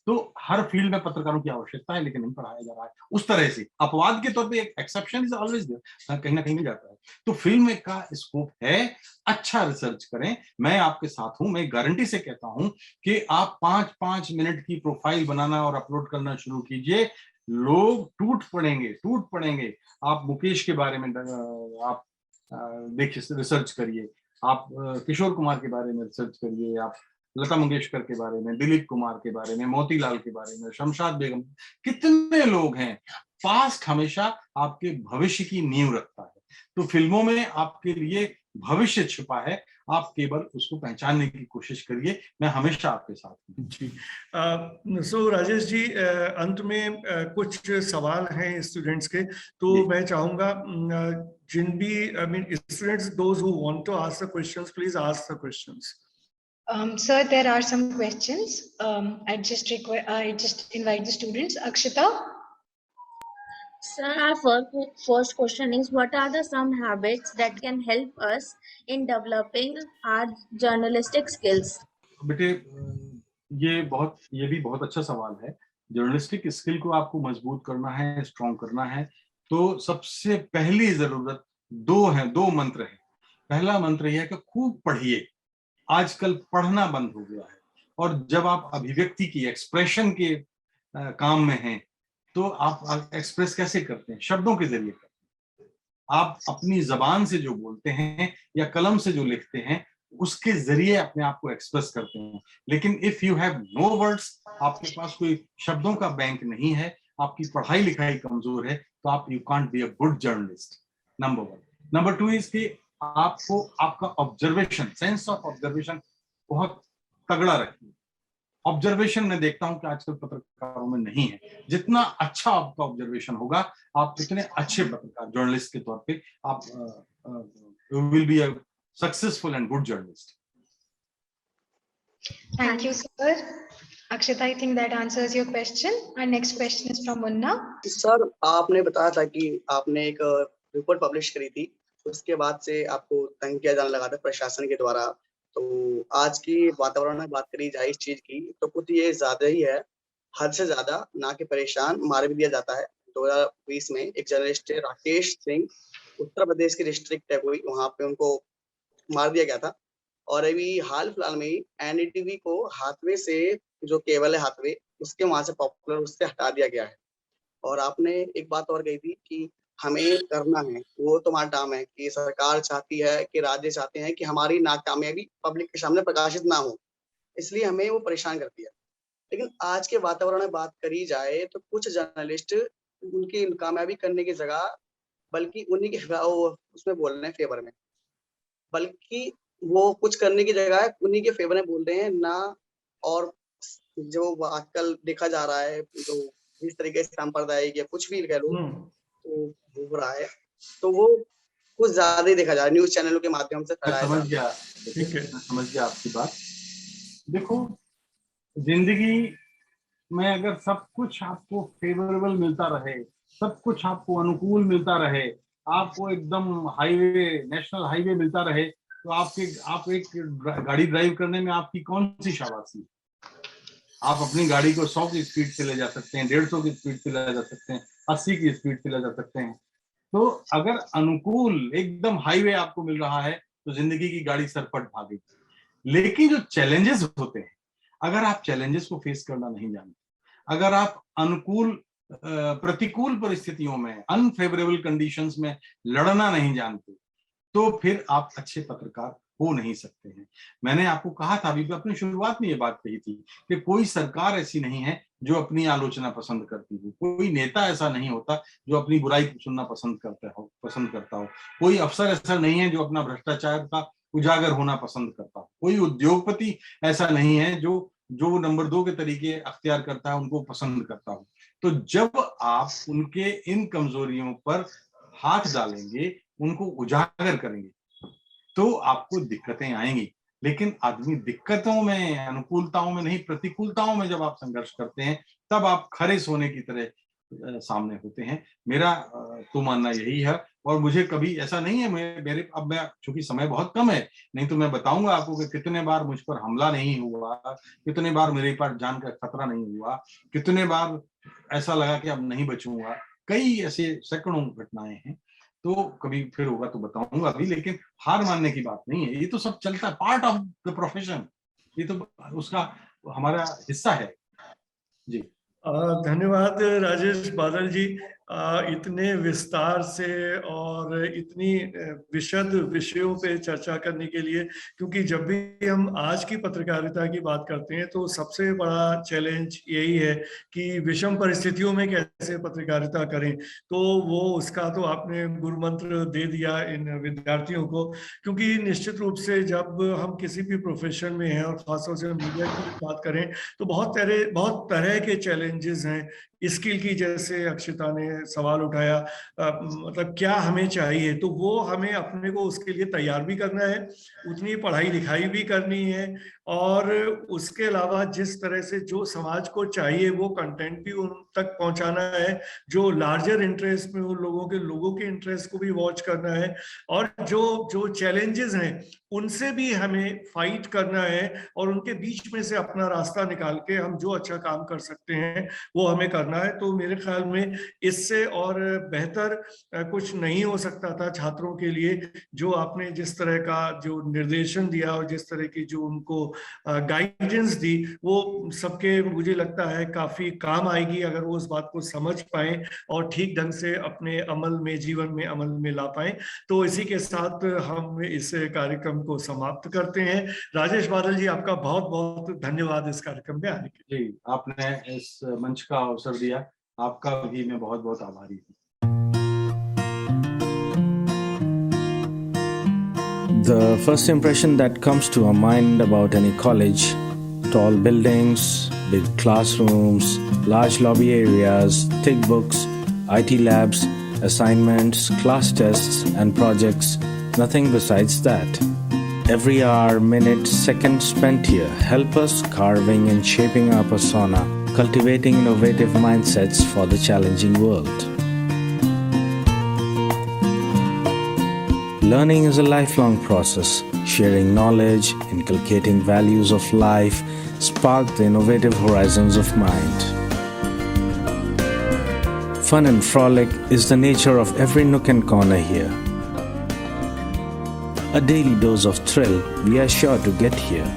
E: तो हर फील्ड में पत्रकारों की आवश्यकता है, लेकिन नहीं पढ़ाया जा रहा है उस तरह से। अपवाद के तौर पे एक एक्सेप्शन इज ऑलवेज देयर, कहीं ना कहीं मिल जाता है। तो फिल्म का स्कोप है, अच्छा रिसर्च करें, मैं आपके साथ हूं। मैं गारंटी से कहता हूं कि आप 5-5 मिनट की प्रोफाइल बनाना और अपलोड करना शुरू कीजिए, लोग टूट पड़ेंगे। आप मुकेश के बारे में आप देखिए, रिसर्च करिए, आप किशोर कुमार के बारे में रिसर्च करिए, आप लता मंगेशकर के बारे में, दिलीप कुमार के बारे में, मोतीलाल के बारे में, शमशाद बेगम, कितने लोग हैं। पास्ट हमेशा आपके भविष्य की नींव रखता है, तो फिल्मों में आपके लिए भविष्य छिपा है, आप केवल उसको पहचानने की कोशिश करिए। मैं हमेशा आपके साथ हूं
D: जी। सो राजेश जी, अंत में कुछ सवाल हैं स्टूडेंट्स के, तो मैं चाहूंगा जिन भी students, those who want to ask the questions, please ask the questions.
A: Sir, there are some questions. I just invite the students. Akshita.
F: Sir, our first question is, what are the some habits that can help us in developing our journalistic skills?
E: बेटे, ये भी बहुत अच्छा सवाल है। Journalistic skill को आपको मजबूत करना है, स्ट्रॉन्ग करना है, तो सबसे पहली जरूरत दो मंत्र है। पहला मंत्र यह है कि खूब पढ़िए। आजकल पढ़ना बंद हो गया है, और जब आप अभिव्यक्ति की, एक्सप्रेशन के काम में हैं, तो आप एक्सप्रेस कैसे करते हैं? शब्दों के जरिए करते हैं। आप अपनी जबान से जो बोलते हैं या कलम से जो लिखते हैं, उसके जरिए अपने आप को एक्सप्रेस करते हैं। लेकिन if you have no words, आपके पास कोई शब्दों का बैंक नहीं है, आपकी पढ़ाई लिखाई कमजोर है, तो आप you can't be a good journalist. Number 1। Number 2 is कि आपको आपका ऑब्जर्वेशन, सेंस ऑफ ऑब्जर्वेशन बहुत तगड़ा रखिए। ऑब्जर्वेशन में देखता हूं कि आजकल पत्रकारों में नहीं है। जितना अच्छा आपका ऑब्जर्वेशन होगा, आप कितने अच्छे पत्रकार, जर्नलिस्ट के तौर पे आप will be a successful and good journalist.
A: Thank you, sir. Akshita, I think that answers your question. Our next question is from Munna.
G: Sir, आपने बताया था कि आपने एक रिपोर्ट पब्लिश करी थी, उसके बाद से आपको तंग किया जाने लगा था प्रशासन के द्वारा। तो आज की वातावरण में बात करी जाए इस चीज की, तो कुछ ये ज्यादा ही है, हद से ज्यादा, ना कि परेशान, मार भी दिया जाता है। 2020 में एक जर्नलिस्ट राकेश सिंह, उत्तर प्रदेश की डिस्ट्रिक्ट है कोई, वहां पे उनको मार दिया गया था। और अभी हाल फिलहाल में एनडीटीवी को हाथवे से, जो केबल है हाथवे, उसके वहां से पॉपुलर, उससे हटा दिया गया है। और आपने एक बात और कही थी कि हमें करना है, वो तुम्हारा काम है, कि सरकार चाहती है, कि राज्य चाहते हैं कि हमारी नाकामयाबी पब्लिक के सामने प्रकाशित ना हो, इसलिए हमें वो परेशान करती है। लेकिन आज के वातावरण में बात करी जाए तो कुछ जर्नलिस्ट उनकी कामयाबी करने की जगह बल्कि उन्हीं के उसमें बोल रहे हैं फेवर में, बल्कि वो कुछ करने की जगह उन्हीं के फेवर में बोल रहे हैं ना। और जो आजकल देखा जा रहा है, जो इस तरीके से सांप्रदायिक या कुछ भी कह लो, तो हो रहा है, तो वो कुछ ज्यादा ही देखा जा रहा है, न्यूज चैनलों के माध्यम से फैलाया
E: समझ गया,
D: ठीक है,
E: समझ गया आपकी बात। देखो, जिंदगी में अगर सब कुछ आपको फेवरेबल मिलता रहे, सब कुछ आपको अनुकूल मिलता रहे, आपको एकदम हाईवे, नेशनल हाईवे मिलता रहे, तो आप एक गाड़ी ड्राइव करने में आपकी कौन सी शाबाशी? आप अपनी गाड़ी को 100 की स्पीड से ले जा सकते हैं, 150 की स्पीड से ले जा सकते हैं, 80 की स्पीड से ले जा सकते हैं। तो अगर अनुकूल एकदम हाईवे आपको मिल रहा है तो जिंदगी की गाड़ी सरपट भागेगी। लेकिन जो चैलेंजेस होते हैं, अगर आप चैलेंजेस को फेस करना नहीं जानते, अगर आप प्रतिकूल परिस्थितियों में, अनफेवरेबल कंडीशंस में लड़ना नहीं जानते, तो फिर आप अच्छे पत्रकार हो नहीं सकते हैं। मैंने आपको कहा था, अभी अपनी शुरुआत में ये बात कही थी कि कोई सरकार ऐसी नहीं है जो अपनी आलोचना पसंद करती हो, कोई नेता ऐसा नहीं होता जो अपनी बुराई सुनना पसंद करता हो, कोई अफसर ऐसा नहीं है जो अपना भ्रष्टाचार का उजागर होना पसंद करता हो, कोई उद्योगपति ऐसा नहीं है जो नंबर 2 के तरीके अख्तियार करता है उनको पसंद करता हो। तो जब आप उनके इन कमजोरियों पर हाथ डालेंगे, उनको उजागर करेंगे, तो आपको दिक्कतें आएंगी। लेकिन आदमी दिक्कतों में, अनुकूलताओं में नहीं, प्रतिकूलताओं में जब आप संघर्ष करते हैं, तब आप खरे सोने की तरह सामने होते हैं। मेरा तो मानना यही है। और मुझे कभी ऐसा नहीं है, अब मैं चूंकि समय बहुत कम है, नहीं तो मैं बताऊंगा आपको कि कितने बार मुझ पर हमला नहीं हुआ, कितने बार मेरे पास जान का खतरा नहीं हुआ, कितने बार ऐसा लगा कि अब नहीं बचूंगा। कई ऐसे सैकड़ों घटनाएं हैं। तो कभी फिर होगा तो बताऊंगा अभी, लेकिन हार मानने की बात नहीं है। ये तो सब चलता है, पार्ट ऑफ द प्रोफेशन, ये तो उसका हमारा हिस्सा है। जी
D: धन्यवाद राजेश बादल जी, इतने विस्तार से और इतनी विशद विषयों पे चर्चा करने के लिए। क्योंकि जब भी हम आज की पत्रकारिता की बात करते हैं तो सबसे बड़ा चैलेंज यही है कि विषम परिस्थितियों में कैसे पत्रकारिता करें। तो वो उसका तो आपने गुरु मंत्र दे दिया इन विद्यार्थियों को। क्योंकि निश्चित रूप से जब हम किसी भी प्रोफेशन में हैं और खासतौर से मीडिया की बात करें तो बहुत तरह के चैलेंजेस हैं। स्किल की, जैसे अक्षिता ने सवाल उठाया, मतलब क्या हमें चाहिए, तो वो हमें अपने को उसके लिए तैयार भी करना है, उतनी पढ़ाई लिखाई भी करनी है, और उसके अलावा जिस तरह से जो समाज को चाहिए वो कंटेंट भी उन तक पहुंचाना है, जो लार्जर इंटरेस्ट में उन लोगों के इंटरेस्ट को भी वॉच करना है, और जो चैलेंजेस हैं उनसे भी हमें फाइट करना है, और उनके बीच में से अपना रास्ता निकाल के हम जो अच्छा काम कर सकते हैं वो हमें करना है। तो मेरे ख्याल में इससे और बेहतर कुछ नहीं हो सकता था छात्रों के लिए। जो आपने जिस तरह का जो निर्देशन दिया और जिस तरह की जो उनको गाइडेंस दी, वो सबके मुझे लगता है काफी काम आएगी अगर वो उस बात को समझ पाए और ठीक ढंग से अपने जीवन में अमल में ला पाए। तो इसी के साथ हम इस कार्यक्रम को समाप्त करते हैं। राजेश बादल जी, आपका बहुत बहुत धन्यवाद इस कार्यक्रम में आने के लिए।
E: जी, आपने इस मंच का अवसर दिया, आपका भी मैं बहुत बहुत आभारी हूँ।
H: The first impression that comes to our mind about any college: tall buildings, big classrooms, large lobby areas, thick books, IT labs, assignments, class tests and projects, nothing besides that. Every hour, minute, second spent here help us carving and shaping our persona, cultivating innovative mindsets for the challenging world. Learning is a lifelong process. Sharing knowledge, inculcating values of life, spark the innovative horizons of mind. Fun and frolic is the nature of every nook and corner here. A daily dose of thrill we are sure to get here.